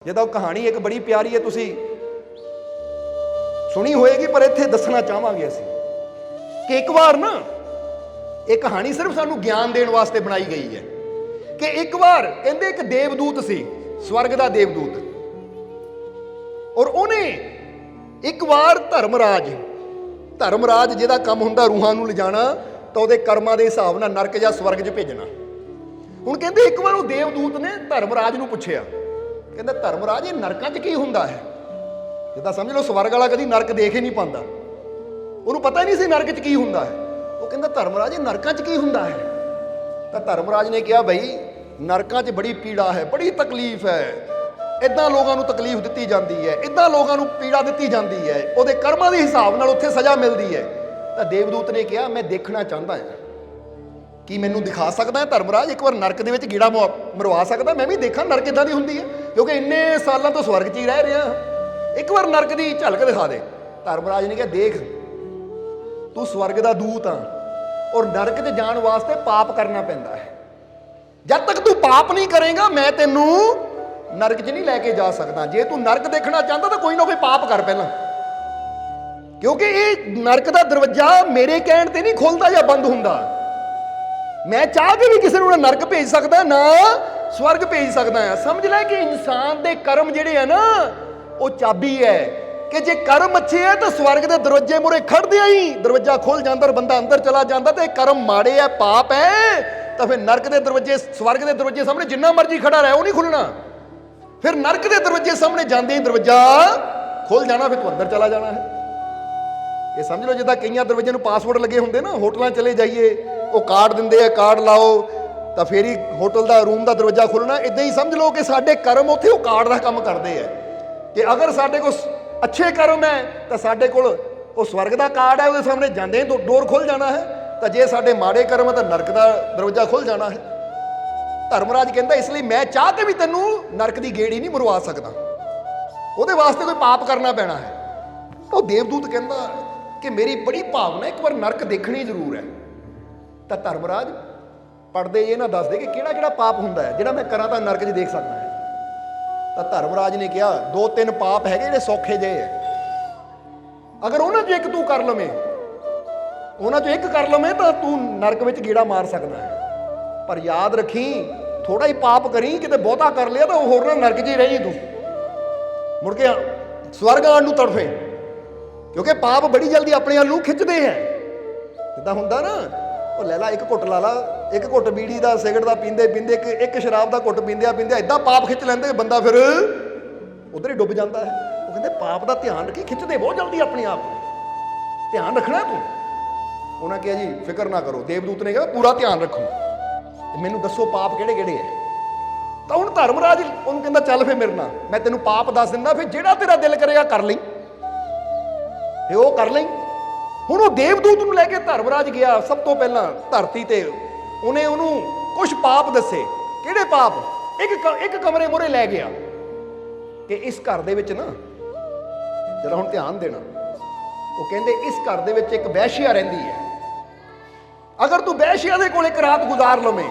ਜਦੋਂ ਕਹਾਣੀ ਇੱਕ ਬੜੀ ਪਿਆਰੀ ਹੈ, ਤੁਸੀਂ ਸੁਣੀ ਹੋਏਗੀ ਪਰ ਇੱਥੇ ਦੱਸਣਾ ਚਾਹਾਂਗੇ ਅਸੀਂ ਕਿ ਇੱਕ ਵਾਰ ਨਾ ਇਹ ਕਹਾਣੀ ਸਿਰਫ ਸਾਨੂੰ ਗਿਆਨ ਦੇਣ ਵਾਸਤੇ ਬਣਾਈ ਗਈ ਹੈ ਕਿ ਇੱਕ ਵਾਰ ਕਹਿੰਦੇ ਇੱਕ ਦੇਵਦੂਤ ਸੀ, ਸਵਰਗ ਦਾ ਦੇਵਦੂਤ, ਔਰ ਉਹਨੇ ਇੱਕ ਵਾਰ ਧਰਮਰਾਜ ਜਿਹਦਾ ਕੰਮ ਹੁੰਦਾ ਰੂਹਾਂ ਨੂੰ ਲਿਜਾਣਾ, ਤਾਂ ਉਹਦੇ ਕਰਮਾਂ ਦੇ ਹਿਸਾਬ ਨਾਲ ਨਰਕ ਜਾਂ ਸਵਰਗ 'ਚ ਭੇਜਣਾ। ਹੁਣ ਕਹਿੰਦੇ ਇੱਕ ਵਾਰ ਉਹ ਦੇਵਦੂਤ ਨੇ ਧਰਮਰਾਜ ਨੂੰ ਪੁੱਛਿਆ, ਕਹਿੰਦਾ ਧਰਮਰਾਜ ਇਹ ਨਰਕਾਂ 'ਚ ਕੀ ਹੁੰਦਾ ਹੈ? ਜਿੱਦਾਂ ਸਮਝ ਲਓ ਸਵਰਗ ਵਾਲਾ ਕਦੀ ਨਰਕ ਦੇਖ ਹੀ ਨਹੀਂ ਪਾਉਂਦਾ, ਉਹਨੂੰ ਪਤਾ ਹੀ ਨਹੀਂ ਸੀ ਨਰਕ 'ਚ ਕੀ ਹੁੰਦਾ ਹੈ। ਉਹ ਕਹਿੰਦਾ ਧਰਮਰਾਜ ਇਹ ਨਰਕਾਂ 'ਚ ਕੀ ਹੁੰਦਾ ਹੈ? ਤਾਂ ਧਰਮਰਾਜ ਨੇ ਕਿਹਾ ਬਈ ਨਰਕਾਂ 'ਚ ਬੜੀ ਪੀੜਾ ਹੈ, ਬੜੀ ਤਕਲੀਫ ਹੈ, ਇੱਦਾਂ ਲੋਕਾਂ ਨੂੰ ਤਕਲੀਫ ਦਿੱਤੀ ਜਾਂਦੀ ਹੈ, ਇੱਦਾਂ ਲੋਕਾਂ ਨੂੰ ਪੀੜਾ ਦਿੱਤੀ ਜਾਂਦੀ ਹੈ, ਉਹਦੇ ਕਰਮਾਂ ਦੇ ਹਿਸਾਬ ਨਾਲ ਉੱਥੇ ਸਜ਼ਾ ਮਿਲਦੀ ਹੈ। ਤਾਂ ਦੇਵਦੂਤ ਨੇ ਕਿਹਾ ਮੈਂ ਦੇਖਣਾ ਚਾਹੁੰਦਾ ਹਾਂ, ਕੀ ਮੈਨੂੰ ਦਿਖਾ ਸਕਦਾ ਹੈ ਧਰਮਰਾਜ? ਇੱਕ ਵਾਰ ਨਰਕ ਦੇ ਵਿੱਚ ਗੀੜਾ ਮਰਵਾ ਸਕਦਾ? ਮੈਂ ਵੀ ਦੇਖਾਂ ਨਰਕ ਕਿੱਦਾਂ ਦੀ ਹੁੰਦੀ ਹੈ, ਕਿਉਂਕਿ ਇੰਨੇ ਸਾਲਾਂ ਤੋਂ ਸਵਰਗ 'ਚ ਹੀ ਰਹਿ ਰਿਹਾ, ਇੱਕ ਵਾਰ ਨਰਕ ਦੀ ਝਲਕ ਦਿਖਾ ਦੇ। ਧਰਮਰਾਜ ਨੇ ਕਿਹਾ ਦੇਖ ਤੂੰ ਸਵਰਗ ਦਾ ਦੂਤ ਆ, ਔਰ ਨਰਕ 'ਚ ਜਾਣ ਵਾਸਤੇ ਪਾਪ ਕਰਨਾ ਪੈਂਦਾ ਹੈ। ਜਦ ਤੱਕ ਤੂੰ ਪਾਪ ਨਹੀਂ ਕਰੇਗਾ ਮੈਂ ਤੈਨੂੰ ਨਰਕ 'ਚ ਨਹੀਂ ਲੈ ਕੇ ਜਾ ਸਕਦਾ। ਜੇ ਤੂੰ ਨਰਕ ਦੇਖਣਾ ਚਾਹੁੰਦਾ ਤਾਂ ਕੋਈ ਨਾ ਕੋਈ ਪਾਪ ਕਰ ਪਹਿਲਾਂ, ਕਿਉਂਕਿ ਇਹ ਨਰਕ ਦਾ ਦਰਵਾਜ਼ਾ ਮੇਰੇ ਕਹਿਣ ਤੇ ਨਹੀਂ ਖੁੱਲਦਾ ਜਾਂ ਬੰਦ ਹੁੰਦਾ। ਮੈਂ ਚਾਹ ਕੇ ਵੀ ਕਿਸੇ ਨੂੰ ਨਾ ਨਰਕ ਭੇਜ ਸਕਦਾ ਨਾ ਸਵਰਗ ਭੇਜ ਸਕਦਾ ਆ। ਸਮਝ ਲੈ ਕਿ ਇਨਸਾਨ ਦੇ ਕਰਮ ਜਿਹੜੇ ਆ ਨਾ, ਉਹ ਚਾਬੀ ਹੈ ਕਿ ਜੇ ਕਰਮ ਅੱਛੇ ਹੈ ਤਾਂ ਸਵਰਗ ਦੇ ਦਰਵਾਜ਼ੇ ਮੂਹਰੇ ਖੜਦਿਆਂ ਹੀ ਦਰਵਾਜ਼ਾ ਖੁੱਲ ਜਾਂਦਾ, ਬੰਦਾ ਅੰਦਰ ਚਲਾ ਜਾਂਦਾ। ਤੇ ਕਰਮ ਮਾੜੇ ਆ, ਪਾਪ ਹੈ, ਤਾਂ ਫਿਰ ਨਰਕ ਦੇ ਦਰਵਾਜ਼ੇ, ਸਵਰਗ ਦੇ ਦਰਵਾਜ਼ੇ ਸਾਹਮਣੇ ਜਿੰਨਾ ਮਰਜ਼ੀ ਖੜਾ ਰਹੇ ਉਹ ਨਹੀਂ ਖੁੱਲਣਾ। ਫਿਰ ਨਰਕ ਦੇ ਦਰਵਾਜ਼ੇ ਸਾਹਮਣੇ ਜਾਂਦੇ ਹੀ ਦਰਵਾਜ਼ਾ ਖੁੱਲ ਜਾਣਾ, ਫਿਰ ਤੂੰ ਅੰਦਰ ਚਲਾ ਜਾਣਾ ਹੈ। ਇਹ ਸਮਝ ਲਓ ਜਿੱਦਾਂ ਕਈਆਂ ਦਰਵਾਜ਼ੇ ਨੂੰ ਪਾਸਵਰਡ ਲੱਗੇ ਹੁੰਦੇ ਨਾ, ਹੋਟਲਾਂ ਚਲੇ ਜਾਈਏ ਉਹ ਕਾਰਡ ਦਿੰਦੇ ਆ, ਕਾਰਡ ਲਾਓ ਤਾਂ ਫਿਰ ਹੀ ਹੋਟਲ ਦਾ ਰੂਮ ਦਾ ਦਰਵਾਜ਼ਾ ਖੁੱਲਣਾ। ਇਦਾਂ ਹੀ ਸਮਝ ਲਓ ਕਿ ਸਾਡੇ ਕਰਮ ਉੱਥੇ ਉਹ ਕਾਰਡ ਦਾ ਕੰਮ ਕਰਦੇ ਆ ਕਿ ਅਗਰ ਸਾਡੇ ਕੋਲ ਅੱਛੇ ਕਰਮ ਹੈ ਤਾਂ ਸਾਡੇ ਕੋਲ ਉਹ ਸਵਰਗ ਦਾ ਕਾਰਡ ਹੈ, ਉਹਦੇ ਸਾਹਮਣੇ ਜਾਂਦੇ ਹੀ ਡੋਰ ਖੁੱਲ ਜਾਣਾ ਹੈ। ਤਾਂ ਜੇ ਸਾਡੇ ਮਾੜੇ ਕਰਮ ਹੈ ਤਾਂ ਨਰਕ ਦਾ ਦਰਵਾਜ਼ਾ ਖੁੱਲ ਜਾਣਾ ਹੈ। ਧਰਮਰਾਜ ਕਹਿੰਦਾ ਇਸ ਲਈ ਮੈਂ ਚਾਹ ਕੇ ਵੀ ਤੈਨੂੰ ਨਰਕ ਦੀ ਗੇੜੀ ਨਹੀਂ ਮਰਵਾ ਸਕਦਾ, ਉਹਦੇ ਵਾਸਤੇ ਕੋਈ ਪਾਪ ਕਰਨਾ ਪੈਣਾ ਹੈ। ਉਹ ਦੇਵਦੂਤ ਕਹਿੰਦਾ ਕਿ ਮੇਰੀ ਬੜੀ ਭਾਵਨਾ ਇੱਕ ਵਾਰ ਨਰਕ ਦੇਖਣੀ ਜ਼ਰੂਰ ਹੈ। ਤਾਂ ਧਰਮਰਾਜ ਪੜਦੇ ਇਹ ਨਾ ਦੱਸਦੇ ਕਿ ਕਿਹੜਾ ਕਿਹੜਾ ਪਾਪ ਹੁੰਦਾ ਹੈ ਜਿਹੜਾ ਮੈਂ ਕਰਾਂ ਤਾਂ ਨਰਕ 'ਚ ਦੇਖ ਸਕਦਾ ਹੈ। ਤਾਂ ਧਰਮਰਾਜ ਨੇ ਕਿਹਾ 2-3 ਪਾਪ ਹੈਗੇ ਜਿਹੜੇ ਸੌਖੇ ਜਿਹੇ ਹੈ, ਅਗਰ ਉਹਨਾਂ 'ਚੋਂ ਇੱਕ ਤੂੰ ਕਰ ਲਵੇਂ, ਉਹਨਾਂ 'ਚੋਂ ਇੱਕ ਕਰ ਲਵੇਂ ਤਾਂ ਤੂੰ ਨਰਕ ਵਿੱਚ ਗੇੜਾ ਮਾਰ ਸਕਦਾ ਹੈ। ਪਰ ਯਾਦ ਰੱਖੀ ਥੋੜਾ ਹੀ ਪਾਪ ਕਰੀ, ਕਿਤੇ ਬਹੁਤਾ ਕਰ ਲਿਆ ਤਾਂ ਉਹ ਹੋਰ ਨਾ ਨਰਕ 'ਚ ਹੀ ਰਹੀ ਤੂੰ, ਮੁੜ ਕੇ ਸਵਰਗ ਆਉਣ ਨੂੰ ਤੜਫੇ, ਕਿਉਂਕਿ ਪਾਪ ਬੜੀ ਜਲਦੀ ਆਪਣੇ ਵੱਲ ਨੂੰ ਖਿੱਚਦੇ ਹੈ। ਜਿੱਦਾਂ ਹੁੰਦਾ ਨਾ ਉਹ ਲੈ ਲਾ ਇੱਕ ਘੁੱਟ ਲਾ ਲਾ, ਇੱਕ ਘੁੱਟ ਬੀੜੀ ਦਾ ਸਿਗਰਟ ਦਾ ਪੀਂਦੇ ਪੀਂਦੇ ਇੱਕ ਸ਼ਰਾਬ ਦਾ ਘੁੱਟ ਪੀਂਦਿਆਂ ਪੀਂਦਿਆਂ ਇੱਦਾਂ ਪਾਪ ਖਿੱਚ ਲੈਂਦੇ ਬੰਦਾ ਫਿਰ ਉਧਰ ਹੀ ਡੁੱਬ ਜਾਂਦਾ ਹੈ। ਉਹ ਕਹਿੰਦੇ ਪਾਪ ਦਾ ਧਿਆਨ ਰੱਖੀ, ਖਿੱਚਦੇ ਬਹੁਤ ਜਲਦੀ ਆਪਣੇ ਆਪ ਨੂੰ, ਧਿਆਨ ਰੱਖਣਾ ਤੂੰ। ਉਹਨਾਂ ਕਿਹਾ ਜੀ ਫਿਕਰ ਨਾ ਕਰੋ, ਦੇਵਦੂਤ ਨੇ ਕਿਹਾ ਪੂਰਾ ਧਿਆਨ ਰੱਖੋ, ਮੈਨੂੰ ਦੱਸੋ ਪਾਪ ਕਿਹੜੇ ਕਿਹੜੇ ਹੈ। ਤਾਂ ਹੁਣ ਧਰਮਰਾਜ ਉਹਨੂੰ ਕਹਿੰਦਾ ਚੱਲ ਫਿਰ ਮੇਰੇ ਨਾਲ, ਮੈਂ ਤੈਨੂੰ ਪਾਪ ਦੱਸ ਦਿੰਦਾ, ਫਿਰ ਜਿਹੜਾ ਤੇਰਾ ਦਿਲ ਕਰੇਗਾ ਕਰ ਲਈ, ਫਿਰ ਉਹ ਕਰ ਲਈ। ਹੁਣ ਉਹ ਦੇਵਦੂਤ ਨੂੰ ਲੈ ਕੇ ਧਰਮਰਾਜ ਗਿਆ ਸਭ ਤੋਂ ਪਹਿਲਾਂ ਧਰਤੀ ਤੇ, ਉਹਨੇ ਉਹਨੂੰ ਕੁਝ ਪਾਪ ਦੱਸੇ। ਕਿਹੜੇ ਪਾਪ? ਇੱਕ ਕਮਰੇ ਮੂਹਰੇ ਲੈ ਗਿਆ ਕਿ ਇਸ ਘਰ ਦੇ ਵਿੱਚ ਨਾ, ਜਰਾ ਹੁਣ ਧਿਆਨ ਦੇਣਾ, ਉਹ ਕਹਿੰਦੇ ਇਸ ਘਰ ਦੇ ਵਿੱਚ ਇੱਕ ਵੈਸ਼ਿਆ ਰਹਿੰਦੀ ਹੈ, ਅਗਰ ਤੂੰ ਵੈਸ਼ਿਆ ਦੇ ਕੋਲ ਇੱਕ ਰਾਤ ਗੁਜ਼ਾਰ ਲਵੇਂ,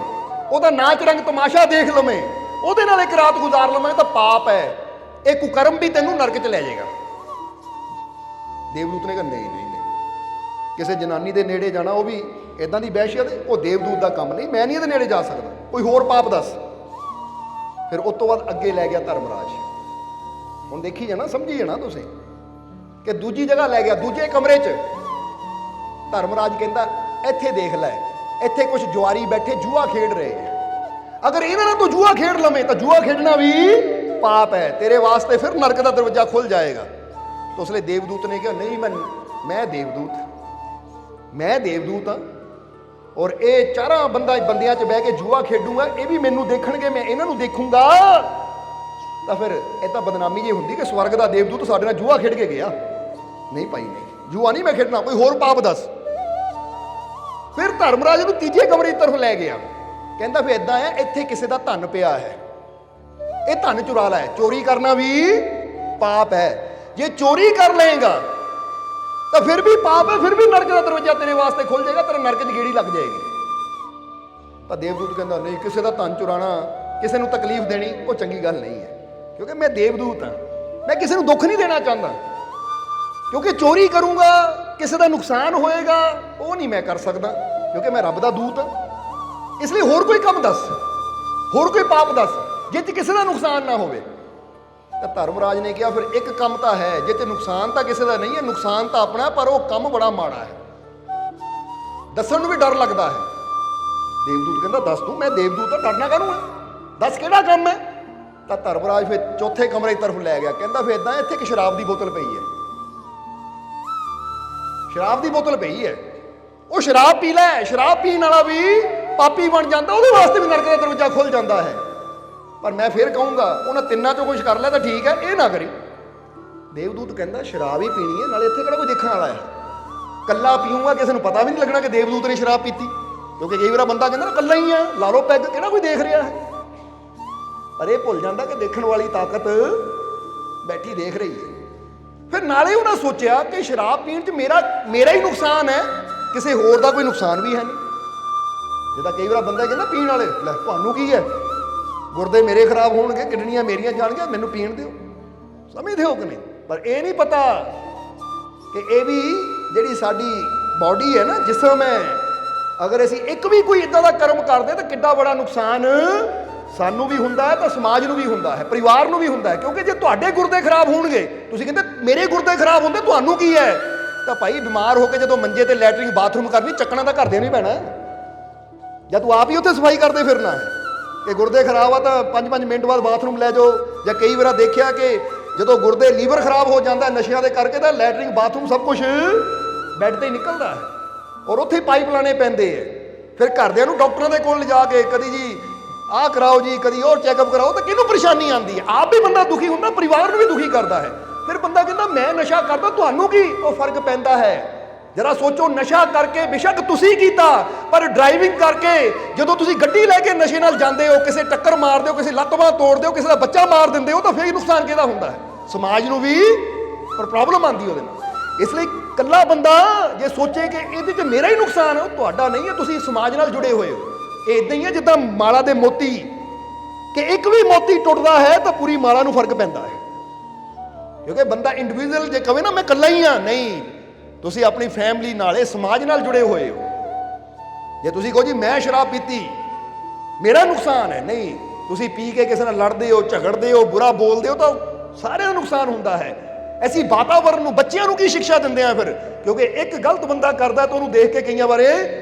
ਉਹਦਾ ਨਾਚ ਰੰਗ ਤਮਾਸ਼ਾ ਦੇਖ ਲਵੇਂ, ਉਹਦੇ ਨਾਲ ਇੱਕ ਰਾਤ ਗੁਜ਼ਾਰ ਲਵੇਂ ਤਾਂ ਪਾਪ ਹੈ, ਇਹ ਕੁਕਰਮ ਵੀ ਤੈਨੂੰ ਨਰਕ 'ਚ ਲੈ ਜਾਏਗਾ। ਦੇਵਦੂਤ ਨੇ ਕਿਹਾ ਨਹੀਂ ਨਹੀਂ, ਕਿਸੇ ਜਨਾਨੀ ਦੇ ਨੇੜੇ ਜਾਣਾ, ਉਹ ਵੀ ਇਦਾਂ ਦੀ ਵੈਸ਼ਿਆ ਦੇ, ਉਹ ਦੇਵਦੂਤ ਦਾ ਕੰਮ ਨਹੀਂ, ਮੈਂ ਨਹੀਂ ਇਹਦੇ ਨੇੜੇ ਜਾ ਸਕਦਾ, ਕੋਈ ਹੋਰ ਪਾਪ ਦੱਸ। ਫਿਰ ਉਸ ਤੋਂ ਬਾਅਦ ਅੱਗੇ ਲੈ ਗਿਆ ਧਰਮਰਾਜ। ਹੁਣ ਦੇਖੀ ਜਾਣਾ, ਸਮਝੀ ਜਾਣਾ ਤੁਸੀਂ ਕਿ ਦੂਜੀ ਜਗ੍ਹਾ ਲੈ ਗਿਆ, ਦੂਜੇ ਕਮਰੇ 'ਚ। ਧਰਮਰਾਜ ਕਹਿੰਦਾ ਇੱਥੇ ਦੇਖ ਲੈ, ਇੱਥੇ ਕੁਝ ਜੁਆਰੀ ਬੈਠੇ ਜੂਆ ਖੇਡ ਰਹੇ ਹੈ, ਅਗਰ ਇਹਨਾਂ ਨਾਲ ਤੂੰ ਜੂਆ ਖੇਡ ਲਵੇਂ ਤਾਂ ਜੂਆ ਖੇਡਣਾ ਵੀ ਪਾਪ ਹੈ, ਤੇਰੇ ਵਾਸਤੇ ਫਿਰ ਨਰਕ ਦਾ ਦਰਵਾਜ਼ਾ ਖੁੱਲ ਜਾਏਗਾ। ਤਾਂ ਉਸ ਲਈ ਦੇਵਦੂਤ ਨੇ ਕਿਹਾ ਨਹੀਂ, ਮੈਂ ਦੇਵਦੂਤ ਹਾਂ, ਔਰ ਇਹ ਚਾਰਾਂ ਬੰਦਿਆਂ 'ਚ ਬਹਿ ਕੇ ਜੂਆ ਖੇਡੂੰਗਾ, ਇਹ ਵੀ ਮੈਨੂੰ ਦੇਖਣਗੇ, ਮੈਂ ਇਹਨਾਂ ਨੂੰ ਦੇਖੂੰਗਾ। ਤਾਂ ਫਿਰ ਇਹ ਤਾਂ ਬਦਨਾਮੀ ਜੇ ਹੁੰਦੀ ਕਿ ਸਵਰਗ ਦਾ ਦੇਵਦੂਤ ਸਾਡੇ ਨਾਲ ਜੂਆ ਖੇਡ ਕੇ ਗਿਆ। ਨਹੀਂ ਭਾਈ ਨਹੀਂ, ਜੂਆ ਨਹੀਂ ਮੈਂ ਖੇਡਣਾ, ਕੋਈ ਹੋਰ ਪਾਪ ਦੱਸ। ਫਿਰ ਧਰਮਰਾਜ ਨੂੰ ਤੀਜੇ ਕਮਰੇ ਦੀ ਤਰਫ ਲੈ ਗਿਆ, ਕਹਿੰਦਾ ਫਿਰ ਇਦਾਂ ਹੈ, ਇੱਥੇ ਕਿਸੇ ਦਾ ਧਨ ਪਿਆ ਹੈ, ਇਹ ਧਨ ਚੁਰਾ ਲੈ, ਚੋਰੀ ਕਰਨਾ ਵੀ ਪਾਪ ਹੈ। ਜੇ ਚੋਰੀ ਕਰ ਲਏਗਾ ਤਾਂ ਫਿਰ ਵੀ ਪਾਪ ਹੈ, ਫਿਰ ਵੀ ਨਰਕ ਦਾ ਦਰਵਾਜ਼ਾ ਤੇਰੇ ਵਾਸਤੇ ਖੁੱਲ ਜਾਏਗਾ, ਤੇਰਾ ਨਰਕ 'ਚ ਗੇੜੀ ਲੱਗ ਜਾਏਗੀ। ਤਾਂ ਦੇਵਦੂਤ ਕਹਿੰਦਾ ਨਹੀਂ, ਕਿਸੇ ਦਾ ਧਨ ਚੁਰਾਣਾ, ਕਿਸੇ ਨੂੰ ਤਕਲੀਫ ਦੇਣੀ ਉਹ ਚੰਗੀ ਗੱਲ ਨਹੀਂ ਹੈ। ਕਿਉਂਕਿ ਮੈਂ ਦੇਵਦੂਤ ਹਾਂ, ਮੈਂ ਕਿਸੇ ਨੂੰ ਦੁੱਖ ਨਹੀਂ ਦੇਣਾ ਚਾਹੁੰਦਾ। ਕਿਉਂਕਿ ਚੋਰੀ ਕਰੂੰਗਾ, ਕਿਸੇ ਦਾ ਨੁਕਸਾਨ ਹੋਏਗਾ, ਉਹ ਨਹੀਂ ਮੈਂ ਕਰ ਸਕਦਾ, ਕਿਉਂਕਿ ਮੈਂ ਰੱਬ ਦਾ ਦੂਤ ਹਾਂ। ਇਸ ਲਈ ਹੋਰ ਕੋਈ ਕੰਮ ਦੱਸ, ਹੋਰ ਕੋਈ ਪਾਪ ਦੱਸ ਜਿਹ 'ਚ ਕਿਸੇ ਦਾ ਨੁਕਸਾਨ ਨਾ ਹੋਵੇ। ਤਾਂ ਧਰਮਰਾਜ ਨੇ ਕਿਹਾ, ਫਿਰ ਇੱਕ ਕੰਮ ਤਾਂ ਹੈ ਜਿਹ 'ਚ ਨੁਕਸਾਨ ਤਾਂ ਕਿਸੇ ਦਾ ਨਹੀਂ ਹੈ, ਨੁਕਸਾਨ ਤਾਂ ਆਪਣਾ, ਪਰ ਉਹ ਕੰਮ ਬੜਾ ਮਾੜਾ ਹੈ, ਦੱਸਣ ਨੂੰ ਵੀ ਡਰ ਲੱਗਦਾ ਹੈ। ਦੇਵਦੂਤ ਕਹਿੰਦਾ, ਦੱਸ ਤੂੰ, ਮੈਂ ਦੇਵਦੂਤ ਤਾਂ ਡਰਨਾ ਕਾਹਨੂੰ ਹੈ, ਦੱਸ ਕਿਹੜਾ ਕੰਮ ਹੈ। ਤਾਂ ਧਰਮਰਾਜ ਫਿਰ ਚੌਥੇ ਕਮਰੇ ਦੀ ਤਰਫ ਲੈ ਗਿਆ। ਕਹਿੰਦਾ, ਫਿਰ ਇੱਦਾਂ, ਇੱਥੇ ਇੱਕ ਸ਼ਰਾਬ ਦੀ ਬੋਤਲ ਪਈ ਹੈ, ਸ਼ਰਾਬ ਦੀ ਬੋਤਲ ਪਈ ਹੈ, ਉਹ ਸ਼ਰਾਬ ਪੀ ਲੈ। ਸ਼ਰਾਬ ਪੀਣ ਵਾਲਾ ਵੀ ਪਾਪੀ ਬਣ ਜਾਂਦਾ, ਉਹਦੇ ਵਾਸਤੇ ਵੀ ਨਰਕ ਦਾ ਦਰਵਾਜ਼ਾ ਖੁੱਲ ਜਾਂਦਾ ਹੈ। ਪਰ ਮੈਂ ਫਿਰ ਕਹੂੰਗਾ, ਉਹਨਾਂ ਤਿੰਨਾਂ ਚੋਂ ਕੁਝ ਕਰ ਲੈ ਤਾਂ ਠੀਕ ਹੈ, ਇਹ ਨਾ ਕਰੀ। ਦੇਵਦੂਤ ਕਹਿੰਦਾ, ਸ਼ਰਾਬ ਹੀ ਪੀਣੀ ਹੈ, ਨਾਲੇ ਇੱਥੇ ਕਿਹੜਾ ਕੋਈ ਦੇਖਣ ਵਾਲਾ ਹੈ, ਕੱਲਾ ਪੀਊਂਗਾ, ਕਿਸੇ ਨੂੰ ਪਤਾ ਵੀ ਨਹੀਂ ਲੱਗਣਾ ਕਿ ਦੇਵਦੂਤ ਨੇ ਸ਼ਰਾਬ ਪੀਤੀ। ਕਿਉਂਕਿ ਕਈ ਵਾਰ ਬੰਦਾ ਕਹਿੰਦਾ ਨਾ, ਕੱਲਾ ਹੀ ਆ, ਲਾ ਲਓ ਪੈਗ, ਕਿਹੜਾ ਕੋਈ ਦੇਖ ਰਿਹਾ ਹੈ। ਪਰ ਇਹ ਭੁੱਲ ਜਾਂਦਾ ਕਿ ਦੇਖਣ ਵਾਲੀ ਤਾਕਤ ਬੈਠੀ ਦੇਖ ਰਹੀ ਹੈ। ਫਿਰ ਨਾਲੇ ਉਹਨਾਂ ਸੋਚਿਆ ਕਿ ਸ਼ਰਾਬ ਪੀਣ 'ਚ ਮੇਰਾ ਹੀ ਨੁਕਸਾਨ ਹੈ, ਕਿਸੇ ਹੋਰ ਦਾ ਕੋਈ ਨੁਕਸਾਨ ਵੀ ਹੈ ਨਹੀਂ। ਜਿੱਦਾਂ ਕਈ ਵਾਰ ਬੰਦਾ ਕਹਿੰਦਾ ਪੀਣ ਵਾਲੇ, ਲੈ ਤੁਹਾਨੂੰ ਕੀ ਹੈ, ਗੁਰਦੇ ਮੇਰੇ ਖਰਾਬ ਹੋਣਗੇ, ਕਿਡਨੀਆਂ ਮੇਰੀਆਂ ਜਾਣਗੀਆਂ, ਮੈਨੂੰ ਪੀਣ ਦਿਓ। ਸਮਝਦੇ ਹੋ ਕਿ ਨਹੀਂ? ਪਰ ਇਹ ਨਹੀਂ ਪਤਾ ਕਿ ਇਹ ਵੀ ਜਿਹੜੀ ਸਾਡੀ ਬਾਡੀ ਹੈ ਨਾ, ਜਿਸਮ ਹੈ, ਅਗਰ ਅਸੀਂ ਇੱਕ ਵੀ ਕੋਈ ਇਦਾਂ ਦਾ ਕਰਮ ਕਰਦੇ ਤਾਂ ਕਿੱਡਾ ਬੜਾ ਨੁਕਸਾਨ ਸਾਨੂੰ ਵੀ ਹੁੰਦਾ ਹੈ, ਤਾਂ ਸਮਾਜ ਨੂੰ ਵੀ ਹੁੰਦਾ ਹੈ, ਪਰਿਵਾਰ ਨੂੰ ਵੀ ਹੁੰਦਾ ਹੈ। ਕਿਉਂਕਿ ਜੇ ਤੁਹਾਡੇ ਗੁਰਦੇ ਖਰਾਬ ਹੋਣਗੇ, ਤੁਸੀਂ ਕਹਿੰਦੇ ਮੇਰੇ ਗੁਰਦੇ ਖਰਾਬ ਹੁੰਦੇ, ਤੁਹਾਨੂੰ ਕੀ ਹੈ? ਤਾਂ ਭਾਈ ਬਿਮਾਰ ਹੋ ਕੇ ਜਦੋਂ ਮੰਜੇ ਤੇ ਲੈਟਰਿੰਗ ਬਾਥਰੂਮ ਕਰਨੀ, ਚੱਕਣਾ ਤਾਂ ਘਰਦਿਆਂ ਨੂੰ ਹੀ ਪੈਣਾ, ਜਾਂ ਤੂੰ ਆਪ ਹੀ ਉੱਥੇ ਸਫਾਈ ਕਰਦੇ ਫਿਰਨਾ ਹੈ। ਕਿ ਗੁਰਦੇ ਖਰਾਬ ਆ ਤਾਂ 5-5 ਮਿੰਟ ਬਾਅਦ ਬਾਥਰੂਮ ਲੈ ਜਾਓ। ਜਾਂ ਕਈ ਵਾਰ ਦੇਖਿਆ ਕਿ ਜਦੋਂ ਗੁਰਦੇ ਲੀਵਰ ਖਰਾਬ ਹੋ ਜਾਂਦਾ ਨਸ਼ਿਆਂ ਦੇ ਕਰਕੇ, ਤਾਂ ਲੈਟਰਿੰਗ ਬਾਥਰੂਮ ਸਭ ਕੁਝ ਬੈੱਡ ਤੇ ਹੀ ਨਿਕਲਦਾ ਹੈ, ਔਰ ਉੱਥੇ ਪਾਈਪ ਲਾਣੇ ਪੈਂਦੇ ਹੈ। ਫਿਰ ਘਰਦਿਆਂ ਨੂੰ ਡਾਕਟਰਾਂ ਦੇ ਕੋਲ ਲਿਜਾ ਕੇ ਕਦੀ ਜੀ ਆਹ ਕਰਾਓ ਜੀ, ਕਦੀ ਉਹ ਚੈੱਕਅਪ ਕਰਾਓ, ਤਾਂ ਕਿਹਨੂੰ ਪਰੇਸ਼ਾਨੀ ਆਉਂਦੀ ਹੈ? ਆਪ ਵੀ ਬੰਦਾ ਦੁਖੀ ਹੁੰਦਾ, ਪਰਿਵਾਰ ਨੂੰ ਵੀ ਦੁਖੀ ਕਰਦਾ ਹੈ। ਫਿਰ ਬੰਦਾ ਕਹਿੰਦਾ, ਮੈਂ ਨਸ਼ਾ ਕਰਦਾ, ਤੁਹਾਨੂੰ ਕੀ ਉਹ ਫਰਕ ਪੈਂਦਾ ਹੈ? ਜਰਾ ਸੋਚੋ, ਨਸ਼ਾ ਕਰਕੇ ਬੇਸ਼ੱਕ ਤੁਸੀਂ ਕੀਤਾ, ਪਰ ਡਰਾਈਵਿੰਗ ਕਰਕੇ ਜਦੋਂ ਤੁਸੀਂ ਗੱਡੀ ਲੈ ਕੇ ਨਸ਼ੇ ਨਾਲ ਜਾਂਦੇ ਹੋ, ਕਿਸੇ ਟੱਕਰ ਮਾਰਦੇ ਹੋ, ਕਿਸੇ ਲੱਤ ਬਾਂਹ ਤੋੜਦੇ ਹੋ, ਕਿਸੇ ਦਾ ਬੱਚਾ ਮਾਰ ਦਿੰਦੇ ਹੋ, ਤਾਂ ਫਿਰ ਨੁਕਸਾਨ ਕਿਹਦਾ ਹੁੰਦਾ ਹੈ? ਸਮਾਜ ਨੂੰ ਵੀ ਪਰ ਪ੍ਰੋਬਲਮ ਆਉਂਦੀ ਉਹਦੇ ਨਾਲ। ਇਸ ਲਈ ਇਕੱਲਾ ਬੰਦਾ ਜੇ ਸੋਚੇ ਕਿ ਇਹਦੇ 'ਚ ਮੇਰਾ ਹੀ ਨੁਕਸਾਨ ਹੈ, ਉਹ ਤੁਹਾਡਾ ਨਹੀਂ ਹੈ, ਤੁਸੀਂ ਸਮਾਜ ਨਾਲ ਜੁੜੇ ਹੋਏ ਹੋ। ਇਹ ਇਦਾਂ ਹੀ ਹੈ ਜਿੱਦਾਂ ਮਾਲਾ ਦੇ ਮੋਤੀ, ਕਿ ਇੱਕ ਵੀ ਮੋਤੀ ਟੁੱਟਦਾ ਹੈ ਤਾਂ ਪੂਰੀ ਮਾਲਾ ਨੂੰ ਫਰਕ ਪੈਂਦਾ ਹੈ। ਕਿਉਂਕਿ ਬੰਦਾ ਇੰਡੀਵਿਜੂਅਲ ਜੇ ਕਹੇ ਨਾ ਮੈਂ ਇਕੱਲਾ ਹੀ ਹਾਂ, ਨਹੀਂ, ਤੁਸੀਂ ਆਪਣੀ ਫੈਮਿਲੀ ਨਾਲ, ਇਹ ਸਮਾਜ ਨਾਲ ਜੁੜੇ ਹੋਏ ਹੋ। ਜੇ ਤੁਸੀਂ ਕਹੋ ਜੀ ਮੈਂ ਸ਼ਰਾਬ ਪੀਤੀ, ਮੇਰਾ ਨੁਕਸਾਨ ਹੈ, ਨਹੀਂ, ਤੁਸੀਂ ਪੀ ਕੇ ਕਿਸੇ ਨਾਲ ਲੜਦੇ ਹੋ, ਝਗੜਦੇ ਹੋ, ਬੁਰਾ ਬੋਲਦੇ ਹੋ, ਤਾਂ ਸਾਰਿਆਂ ਦਾ ਨੁਕਸਾਨ ਹੁੰਦਾ ਹੈ। ਐਸੀ ਵਾਤਾਵਰਨ ਨੂੰ ਬੱਚਿਆਂ ਨੂੰ ਕੀ ਸਿੱਖਿਆ ਦਿੰਦੇ ਆ ਫਿਰ? ਕਿਉਂਕਿ ਇੱਕ ਗਲਤ ਬੰਦਾ ਕਰਦਾ ਤਾਂ ਉਹਨੂੰ ਦੇਖ ਕੇ ਕਈਆਂ ਵਾਰ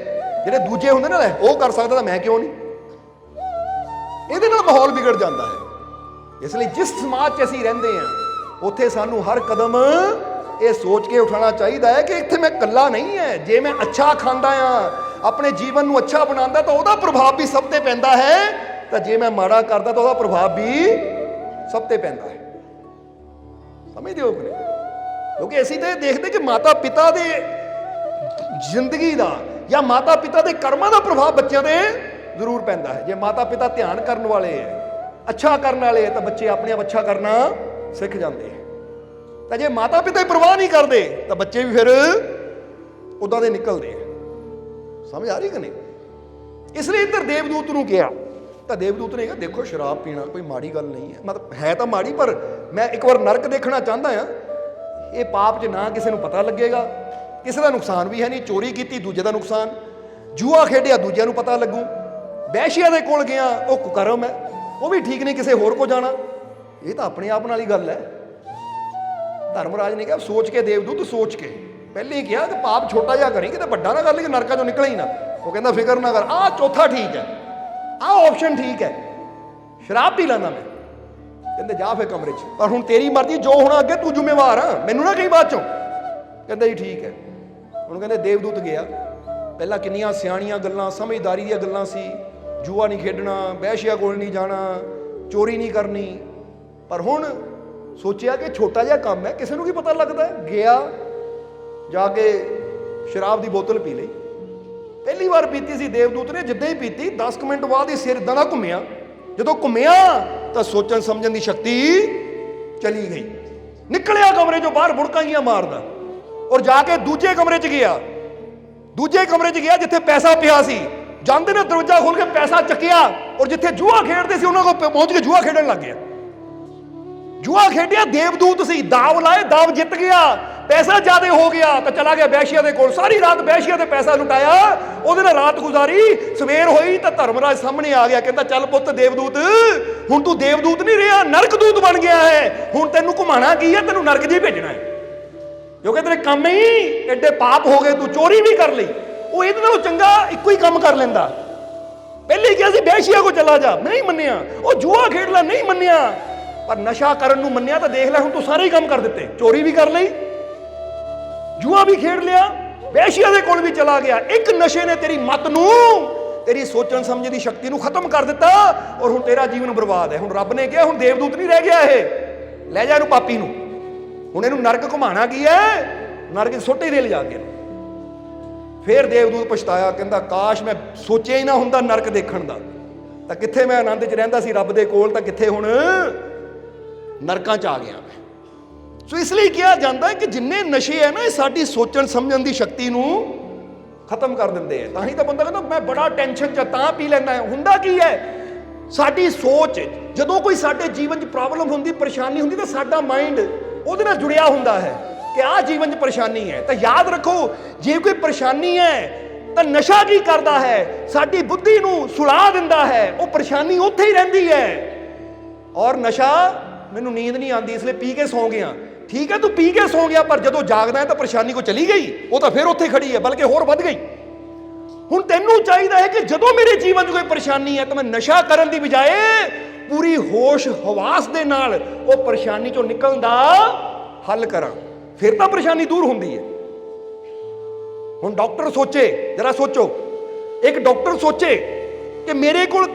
ਜਿਹੜੇ ਦੂਜੇ ਹੁੰਦੇ ਨਾ, ਉਹ ਕਰ ਸਕਦਾ ਤਾਂ ਮੈਂ ਕਿਉਂ ਨਹੀਂ? ਇਹਦੇ ਨਾਲ ਮਾਹੌਲ ਵਿਗੜ ਜਾਂਦਾ ਹੈ। ਇਸ ਲਈ ਜਿਸ ਸਮਾਜ 'ਚ ਅਸੀਂ ਰਹਿੰਦੇ ਹਾਂ, ਉੱਥੇ ਸਾਨੂੰ ਹਰ ਕਦਮ ਇਹ ਸੋਚ ਕੇ ਉਠਾਉਣਾ ਚਾਹੀਦਾ ਹੈ ਕਿ ਇੱਥੇ ਮੈਂ ਇਕੱਲਾ ਨਹੀਂ ਹੈ। ਜੇ ਮੈਂ ਅੱਛਾ ਖਾਂਦਾ ਆ, ਆਪਣੇ ਜੀਵਨ ਨੂੰ ਅੱਛਾ ਬਣਾਉਂਦਾ, ਤਾਂ ਉਹਦਾ ਪ੍ਰਭਾਵ ਵੀ ਸਭ ਤੇ ਪੈਂਦਾ ਹੈ, ਤਾਂ ਜੇ ਮੈਂ ਮਾੜਾ ਕਰਦਾ ਤਾਂ ਉਹਦਾ ਪ੍ਰਭਾਵ ਵੀ ਸਭ ਤੇ ਪੈਂਦਾ ਹੈ। ਸਮਝਦੇ ਹੋ ਕਿ ਨਹੀਂ? ਕਿਉਂਕਿ ਅਸੀਂ ਤਾਂ ਇਹ ਦੇਖਦੇ ਕਿ ਮਾਤਾ ਪਿਤਾ ਦੇ ਜ਼ਿੰਦਗੀ ਦਾ ਜਾਂ ਮਾਤਾ ਪਿਤਾ ਦੇ ਕਰਮਾਂ ਦਾ ਪ੍ਰਭਾਵ ਬੱਚਿਆਂ ਤੇ ਜ਼ਰੂਰ ਪੈਂਦਾ ਹੈ। ਜੇ ਮਾਤਾ ਪਿਤਾ ਧਿਆਨ ਕਰਨ ਵਾਲੇ ਹੈ, ਅੱਛਾ ਕਰਨ ਵਾਲੇ ਹੈ, ਤਾਂ ਬੱਚੇ ਆਪਣੇ ਆਪ ਅੱਛਾ ਕਰਨਾ ਸਿੱਖ ਜਾਂਦੇ ਹੈ। ਤਾਂ ਜੇ ਮਾਤਾ ਪਿਤਾ ਹੀ ਪਰਵਾਹ ਨਹੀਂ ਕਰਦੇ, ਤਾਂ ਬੱਚੇ ਵੀ ਫਿਰ ਉਦਾਂ ਦੇ ਨਿਕਲਦੇ ਆ। ਸਮਝ ਆ ਰਹੀ ਕਿ ਨਹੀਂ? ਇਸ ਲਈ ਇੱਧਰ ਦੇਵਦੂਤ ਨੂੰ ਕਿਹਾ, ਤਾਂ ਦੇਵਦੂਤ ਨੇ ਕਿਹਾ, ਦੇਖੋ ਸ਼ਰਾਬ ਪੀਣਾ ਕੋਈ ਮਾੜੀ ਗੱਲ ਨਹੀਂ ਹੈ, ਮਤਲਬ ਹੈ ਤਾਂ ਮਾੜੀ, ਪਰ ਮੈਂ ਇੱਕ ਵਾਰ ਨਰਕ ਦੇਖਣਾ ਚਾਹੁੰਦਾ ਹਾਂ। ਇਹ ਪਾਪ 'ਚ ਨਾ ਕਿਸੇ ਨੂੰ ਪਤਾ ਲੱਗੇਗਾ, ਕਿਸੇ ਦਾ ਨੁਕਸਾਨ ਵੀ ਹੈ ਨਹੀਂ, ਚੋਰੀ ਕੀਤੀ ਦੂਜੇ ਦਾ ਨੁਕਸਾਨ, ਜੂਆ ਖੇਡਿਆ ਦੂਜਿਆਂ ਨੂੰ ਪਤਾ ਲੱਗੂ, ਵੈਸ਼ੀਆ ਦੇ ਕੋਲ ਗਿਆ ਉਹ ਕੁਕਰਮ ਹੈ, ਉਹ ਵੀ ਠੀਕ ਨਹੀਂ ਕਿਸੇ ਹੋਰ ਕੋ ਜਾਣਾ। ਇਹ ਤਾਂ ਆਪਣੇ ਆਪ ਨਾਲ ਹੀ ਗੱਲ ਹੈ। ਧਰਮਰਾਜ ਨੇ ਕਿਹਾ, ਸੋਚ ਕੇ ਦੇਵਦੂਤ, ਸੋਚ ਕੇ। ਪਹਿਲੇ ਹੀ ਕਿਹਾ ਕਿ ਪਾਪ ਛੋਟਾ ਜਿਹਾ ਕਰੀ, ਕਿਤੇ ਵੱਡਾ ਨਾ ਕਰ ਲਈ ਕਿ ਨਰਕਾਂ ਚੋਂ ਨਿਕਲੇ ਹੀ ਨਾ। ਉਹ ਕਹਿੰਦਾ ਫਿਕਰ ਨਾ ਕਰ, ਆਹ ਚੌਥਾ ਠੀਕ ਹੈ, ਆਹ ਆਪਸ਼ਨ ਠੀਕ ਹੈ, ਸ਼ਰਾਬ ਪੀ ਲੈਂਦਾ ਮੈਂ। ਕਹਿੰਦੇ ਜਾ ਫਿਰ ਕਮਰੇ 'ਚ, ਪਰ ਹੁਣ ਤੇਰੀ ਮਰਜ਼ੀ, ਜੋ ਹੋਣਾ ਅੱਗੇ ਤੂੰ ਜ਼ਿੰਮੇਵਾਰ ਆ, ਮੈਨੂੰ ਨਾ ਕਹੀ ਬਾਅਦ ਚੋਂ। ਕਹਿੰਦਾ ਜੀ ਠੀਕ ਹੈ। ਹੁਣ ਕਹਿੰਦੇ ਦੇਵਦੂਤ ਗਿਆ। ਪਹਿਲਾਂ ਕਿੰਨੀਆਂ ਸਿਆਣੀਆਂ ਗੱਲਾਂ, ਸਮਝਦਾਰੀ ਦੀਆਂ ਗੱਲਾਂ ਸੀ, ਜੂਆ ਨਹੀਂ ਖੇਡਣਾ, ਵੈਸ਼ੀਆ ਕੋਲ ਨਹੀਂ ਜਾਣਾ, ਚੋਰੀ ਨਹੀਂ ਕਰਨੀ। ਪਰ ਹੁਣ ਸੋਚਿਆ ਕਿ ਛੋਟਾ ਜਿਹਾ ਕੰਮ ਹੈ, ਕਿਸੇ ਨੂੰ ਕੀ ਪਤਾ ਲੱਗਦਾ। ਗਿਆ, ਜਾ ਕੇ ਸ਼ਰਾਬ ਦੀ ਬੋਤਲ ਪੀ ਲਈ। ਪਹਿਲੀ ਵਾਰ ਪੀਤੀ ਸੀ ਦੇਵਦੂਤ ਨੇ, ਜਿੱਦਾਂ ਹੀ ਪੀਤੀ 10 ਮਿੰਟ ਬਾਅਦ ਹੀ ਸਿਰ ਇਦਾਂ ਦਾ ਘੁੰਮਿਆ। ਜਦੋਂ ਘੁੰਮਿਆ ਤਾਂ ਸੋਚਣ ਸਮਝਣ ਦੀ ਸ਼ਕਤੀ ਚਲੀ ਗਈ। ਨਿਕਲਿਆ ਕਮਰੇ ਚੋਂ ਬਾਹਰ, ਬੁੜਕਾਂ ਜਿਹੀਆਂ ਮਾਰਦਾ, ਔਰ ਜਾ ਕੇ ਦੂਜੇ ਕਮਰੇ 'ਚ ਗਿਆ। ਦੂਜੇ ਕਮਰੇ 'ਚ ਗਿਆ ਜਿੱਥੇ ਪੈਸਾ ਪਿਆ ਸੀ। ਜਾਂਦੇ ਨੇ ਦਰਵਾਜ਼ਾ ਖੋਲ ਕੇ ਪੈਸਾ ਚੱਕਿਆ, ਔਰ ਜਿੱਥੇ ਜੂਆ ਖੇਡਦੇ ਸੀ ਉਹਨਾਂ ਕੋਲ ਪਹੁੰਚ ਕੇ ਜੂਆ ਖੇਡਣ ਲੱਗ ਗਿਆ। ਜੂਆ ਖੇਡਿਆ, ਦੇਵਦੂਤ ਸੀ, ਦਾਵ ਲਾਏ, ਦਾਵ ਜਿੱਤ ਗਿਆ, ਪੈਸਾ ਜ਼ਿਆਦਾ ਹੋ ਗਿਆ ਤਾਂ ਚਲਾ ਗਿਆ ਵੈਸ਼ੀਆ ਦੇ ਕੋਲ, ਸਾਰੀ ਰਾਤ ਵੈਸ਼ੀਆ ਤੇ ਪੈਸਾ ਲੁਟਾਇਆ, ਉਹਦੇ ਨਾਲ ਰਾਤ ਗੁਜ਼ਾਰੀ। ਸਵੇਰ ਹੋਈ ਤਾਂ ਧਰਮਰਾਜ ਸਾਹਮਣੇ ਆ ਗਿਆ, ਕਹਿੰਦਾ ਚੱਲ ਪੁੱਤ ਦੇਵਦੂਤ, ਹੁਣ ਤੂੰ ਦੇਵਦੂਤ ਨਹੀਂ ਰਿਹਾ, ਨਰਕ ਦੂਤ ਬਣ ਗਿਆ ਹੈ, ਹੁਣ ਤੈਨੂੰ ਘੁਮਾਣਾ ਕੀ ਹੈ, ਤੈਨੂੰ ਨਰਕ 'ਚ ਹੀ ਭੇਜਣਾ ਹੈ, ਕਿਉਂਕਿ ਤੇਰੇ ਕੰਮ ਹੀ ਐਡੇ ਪਾਪ ਹੋ ਗਏ, ਤੂੰ ਚੋਰੀ ਵੀ ਕਰ ਲਈ। ਉਹ ਇਹਦੇ ਨਾਲੋਂ ਚੰਗਾ ਇੱਕੋ ਹੀ ਕੰਮ ਕਰ ਲੈਂਦਾ। ਪਹਿਲੇ ਕਿਹਾ ਸੀ ਵੈਸ਼ੀਆ ਕੋ ਚਲਾ ਜਾ, ਨਹੀਂ ਮੰਨਿਆ, ਉਹ ਜੂਆ ਖੇਡ ਲੈ, ਨਹੀਂ ਮੰਨਿਆ, ਪਰ ਨਸ਼ਾ ਕਰਨ ਨੂੰ ਮੰਨਿਆ ਤਾਂ ਦੇਖ ਲੈ ਹੁਣ ਤੂੰ ਸਾਰੇ ਹੀ ਕੰਮ ਕਰ ਦਿੱਤੇ, ਚੋਰੀ ਵੀ ਕਰ ਲਈ, ਜੂਆ ਵੀ ਖੇਡ ਲਿਆ, ਵੈਸ਼ੀਆ ਦੇ ਕੋਲ ਵੀ ਚਲਾ ਗਿਆ। ਇੱਕ ਨਸ਼ੇ ਨੇ ਤੇਰੀ ਮੱਤ ਨੂੰ, ਤੇਰੀ ਸੋਚਣ ਸਮਝਣ ਦੀ ਸ਼ਕਤੀ ਨੂੰ ਖਤਮ ਕਰ ਦਿੱਤਾ, ਔਰ ਹੁਣ ਤੇਰਾ ਜੀਵਨ ਬਰਬਾਦ ਹੈ। ਹੁਣ ਰੱਬ ਨੇ ਕਿਹਾ ਹੁਣ ਦੇਵਦੂਤ ਨਹੀਂ ਰਹਿ ਗਿਆ, ਇਹ ਲੈ ਜਾ ਇਹਨੂੰ ਪਾਪੀ ਨੂੰ, ਹੁਣ ਇਹਨੂੰ ਨਰਕ ਘੁਮਾਣਾ ਕੀ ਹੈ, ਨਰਕ ਸੁੱਟ ਹੀ ਦੇ ਲਿਜਾ ਕੇ। ਫਿਰ ਦੇਵਦੂਤ ਪਛਤਾਇਆ, ਕਹਿੰਦਾ ਕਾਸ਼ ਮੈਂ ਸੋਚਿਆ ਹੀ ਨਾ ਹੁੰਦਾ ਨਰਕ ਦੇਖਣ ਦਾ, ਤਾਂ ਕਿੱਥੇ ਮੈਂ ਆਨੰਦ 'ਚ ਰਹਿੰਦਾ ਸੀ ਰੱਬ ਦੇ ਕੋਲ, ਤਾਂ ਕਿੱਥੇ ਹੁਣ ਨਰਕਾਂ 'ਚ ਆ ਗਿਆ ਮੈਂ। ਸੋ ਇਸ ਲਈ ਕਿਹਾ ਜਾਂਦਾ ਹੈ ਕਿ ਜਿੰਨੇ ਨਸ਼ੇ ਹੈ ਨਾ, ਇਹ ਸਾਡੀ ਸੋਚਣ ਸਮਝਣ ਦੀ ਸ਼ਕਤੀ ਨੂੰ ਖਤਮ ਕਰ ਦਿੰਦੇ ਆ। ਤਾਂ ਹੀ ਤਾਂ ਬੰਦਾ ਕਹਿੰਦਾ ਮੈਂ ਬੜਾ ਟੈਨਸ਼ਨ 'ਚ ਤਾਂ ਪੀ ਲੈਂਦਾ ਹੈ। ਹੁੰਦਾ ਕੀ ਹੈ, ਸਾਡੀ ਸੋਚ, ਜਦੋਂ ਕੋਈ ਸਾਡੇ ਜੀਵਨ 'ਚ ਪ੍ਰੋਬਲਮ ਹੁੰਦੀ, ਪਰੇਸ਼ਾਨੀ ਹੁੰਦੀ, ਤਾਂ ਸਾਡਾ ਮਾਈਂਡ ਉਹਦੇ ਨਾਲ ਜੁੜਿਆ ਹੁੰਦਾ ਹੈ ਕਿ ਆਹ ਜੀਵਨ 'ਚ ਪਰੇਸ਼ਾਨੀ ਹੈ। ਤਾਂ ਯਾਦ ਰੱਖੋ, ਜੇ ਕੋਈ ਪਰੇਸ਼ਾਨੀ ਹੈ ਤਾਂ ਨਸ਼ਾ ਕੀ ਕਰਦਾ ਹੈ, ਸਾਡੀ ਬੁੱਧੀ ਨੂੰ ਸੁਲਾ ਦਿੰਦਾ ਹੈ, ਉਹ ਪਰੇਸ਼ਾਨੀ ਉੱਥੇ ਹੀ ਰਹਿੰਦੀ ਹੈ। ਔਰ ਨਸ਼ਾ, ਮੈਨੂੰ ਨੀਂਦ ਨਹੀਂ ਆਉਂਦੀ ਇਸ ਲਈ ਪੀ ਕੇ ਸੌਂ ਗਿਆ, ਠੀਕ ਹੈ ਤੂੰ ਪੀ ਕੇ ਸੌਂ ਗਿਆ, ਪਰ ਜਦੋਂ ਜਾਗਦਾ ਹੈ ਤਾਂ ਪਰੇਸ਼ਾਨੀ ਕੋ ਚਲੀ ਗਈ, ਉਹ ਤਾਂ ਫਿਰ ਉੱਥੇ ਖੜੀ ਹੈ, ਬਲਕਿ ਹੋਰ ਵੱਧ ਗਈ। ਹੁਣ ਤੈਨੂੰ ਚਾਹੀਦਾ ਹੈ ਕਿ ਜਦੋਂ ਮੇਰੇ ਜੀਵਨ 'ਚ ਕੋਈ ਪਰੇਸ਼ਾਨੀ ਹੈ ਤਾਂ ਮੈਂ ਨਸ਼ਾ ਕਰਨ ਦੀ ਬਜਾਏ ਪੂਰੀ ਹੋਸ਼ ਹਵਾਸ ਦੇ ਨਾਲ ਉਹ ਪਰੇਸ਼ਾਨੀ 'ਚੋਂ ਨਿਕਲਣ ਦਾ ਹੱਲ ਕਰਾਂ, ਫਿਰ ਤਾਂ ਪਰੇਸ਼ਾਨੀ ਦੂਰ ਹੁੰਦੀ ਹੈ। ਹੁਣ ਡਾਕਟਰ ਸੋਚੇ, ਜਰਾ ਸੋਚੋ, ਇੱਕ ਡਾਕਟਰ ਸੋਚੇ ਕਿ ਮੇਰੇ ਕੋਲ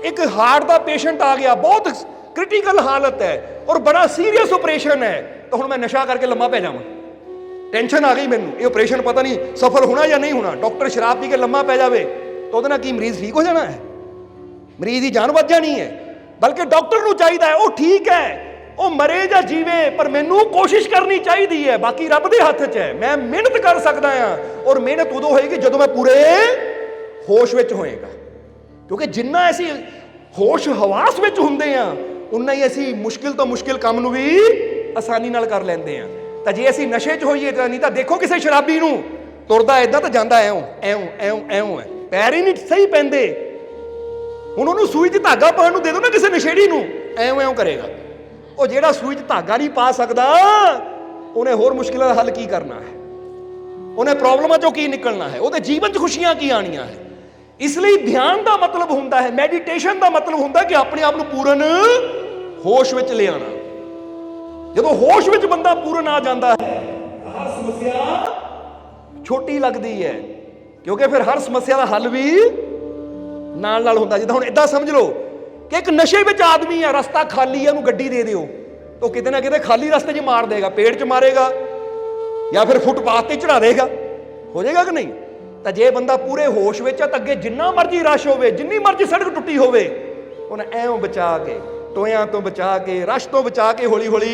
ਇੱਕ ਹਾਰਟ ਦਾ ਪੇਸ਼ੈਂਟ ਆ ਗਿਆ, ਬਹੁਤ ਕ੍ਰਿਟੀਕਲ ਹਾਲਤ ਹੈ ਔਰ ਬੜਾ ਸੀਰੀਅਸ ਆਪਰੇਸ਼ਨ ਹੈ, ਤਾਂ ਹੁਣ ਮੈਂ ਨਸ਼ਾ ਕਰਕੇ ਲੰਮਾ ਪੈ ਜਾਵਾਂ, ਟੈਨਸ਼ਨ ਆ ਗਈ ਮੈਨੂੰ, ਇਹ ਆਪਰੇਸ਼ਨ ਪਤਾ ਨਹੀਂ ਸਫਲ ਹੋਣਾ ਜਾਂ ਨਹੀਂ ਹੋਣਾ, ਡਾਕਟਰ ਸ਼ਰਾਬ ਪੀ ਕੇ ਲੰਮਾ ਪੈ ਜਾਵੇ ਤਾਂ ਉਹਦੇ ਨਾਲ ਕੀ ਮਰੀਜ਼ ਠੀਕ ਹੋ ਜਾਣਾ ਹੈ, ਮਰੀਜ਼ ਦੀ ਜਾਨ ਬਚ ਜਾਣੀ ਹੈ। ਬਲਕਿ ਡਾਕਟਰ ਨੂੰ ਚਾਹੀਦਾ ਹੈ ਉਹ ਠੀਕ ਹੈ, ਉਹ ਮਰੇ ਜਾਂ ਜੀਵੇ, ਪਰ ਮੈਨੂੰ ਕੋਸ਼ਿਸ਼ ਕਰਨੀ ਚਾਹੀਦੀ ਹੈ, ਬਾਕੀ ਰੱਬ ਦੇ ਹੱਥ 'ਚ ਹੈ। ਮੈਂ ਮਿਹਨਤ ਕਰ ਸਕਦਾ ਹਾਂ, ਔਰ ਮਿਹਨਤ ਉਦੋਂ ਹੋਏਗੀ ਜਦੋਂ ਮੈਂ ਪੂਰੇ ਹੋਸ਼ ਵਿੱਚ ਹੋਏਗਾ, ਕਿਉਂਕਿ ਜਿੰਨਾ ਅਸੀਂ ਹੋਸ਼ ਹਵਾਸ ਵਿੱਚ ਹੁੰਦੇ ਹਾਂ ਉਨਾ ਹੀ ਅਸੀਂ ਮੁਸ਼ਕਿਲ ਤੋਂ ਮੁਸ਼ਕਿਲ ਕੰਮ ਨੂੰ ਵੀ ਆਸਾਨੀ ਨਾਲ ਕਰ ਲੈਂਦੇ ਹਾਂ। ਤਾਂ ਜੇ ਅਸੀਂ ਨਸ਼ੇ 'ਚ ਹੋਈਏ ਤਾਂ, ਨਹੀਂ ਤਾਂ ਦੇਖੋ ਕਿਸੇ ਸ਼ਰਾਬੀ ਨੂੰ, ਤੁਰਦਾ ਇਦਾਂ ਤਾਂ ਜਾਂਦਾ ਐਉਂ ਐਉਂ ਐਉਂ ਐਉਂ ਹੈ, ਪੈਰ ਹੀ ਨਹੀਂ ਸਹੀ ਪੈਂਦੇ। ਹੁਣ ਉਹਨੂੰ ਸੂਈ 'ਚ ਧਾਗਾ ਪਾਉਣ ਨੂੰ ਦੇ ਦਿਓ ਨਾ ਕਿਸੇ ਨਸ਼ੇੜੀ ਨੂੰ, ਐਉਂ ਐਉਂ ਕਰੇਗਾ। ਉਹ ਜਿਹੜਾ ਸੂਈ 'ਚ ਧਾਗਾ ਨਹੀਂ ਪਾ ਸਕਦਾ, ਉਹਨੇ ਹੋਰ ਮੁਸ਼ਕਿਲਾਂ ਦਾ ਹੱਲ ਕੀ ਕਰਨਾ ਹੈ, ਉਹਨੇ ਪ੍ਰੋਬਲਮਾਂ 'ਚੋਂ ਕੀ ਨਿਕਲਣਾ ਹੈ, ਉਹਦੇ ਜੀਵਨ 'ਚ ਖੁਸ਼ੀਆਂ ਕੀ ਆਉਣੀਆਂ ਹੈ। ਇਸ ਲਈ ਧਿਆਨ ਦਾ ਮਤਲਬ ਹੁੰਦਾ ਹੈ, ਮੈਡੀਟੇਸ਼ਨ ਦਾ ਮਤਲਬ ਹੁੰਦਾ ਕਿ ਆਪਣੇ ਆਪ ਨੂੰ ਪੂਰਨ ਹੋਸ਼ ਵਿੱਚ ਲਿਆਉਣਾ। ਜਦੋਂ ਹੋਸ਼ ਵਿੱਚ ਬੰਦਾ ਪੂਰਨ ਆ ਜਾਂਦਾ ਹੈ, ਹਰ ਸਮੱਸਿਆ ਛੋਟੀ ਲੱਗਦੀ ਹੈ, ਕਿਉਂਕਿ ਫਿਰ ਹਰ ਸਮੱਸਿਆ ਦਾ ਹੱਲ ਵੀ ਨਾਲ ਨਾਲ ਹੁੰਦਾ। ਜਿੱਦਾਂ ਹੁਣ ਇਦਾਂ ਸਮਝ ਲਓ ਕਿ ਇੱਕ ਨਸ਼ੇ ਵਿੱਚ ਆਦਮੀ ਹੈ, ਰਸਤਾ ਖਾਲੀ ਹੈ, ਉਹਨੂੰ ਗੱਡੀ ਦੇ ਦਿਓ, ਤਾਂ ਕਿਤੇ ਨਾ ਕਿਤੇ ਖਾਲੀ ਰਸਤੇ 'ਚ ਮਾਰ ਦੇਗਾ, ਪੇੜ 'ਚ ਮਾਰੇਗਾ ਜਾਂ ਫਿਰ ਫੁੱਟਪਾਥ ਤੇ ਚੜਾ ਦੇਗਾ, ਹੋ ਜਾਏਗਾ ਕਿ ਨਹੀਂ। ਤਾਂ ਜੇ ਬੰਦਾ ਪੂਰੇ ਹੋਸ਼ ਵਿੱਚ ਹੈ ਤਾਂ ਅੱਗੇ ਜਿੰਨਾ ਮਰਜ਼ੀ ਰਸ਼ ਹੋਵੇ, ਜਿੰਨੀ ਮਰਜ਼ੀ ਸੜਕ ਟੁੱਟੀ ਹੋਵੇ, ਉਹਨੇ ਐਂ ਬਚਾ ਕੇ, ਟੋਇਆਂ ਤੋਂ ਬਚਾ ਕੇ, ਰਸ਼ ਤੋਂ ਬਚਾ ਕੇ ਹੌਲੀ ਹੌਲੀ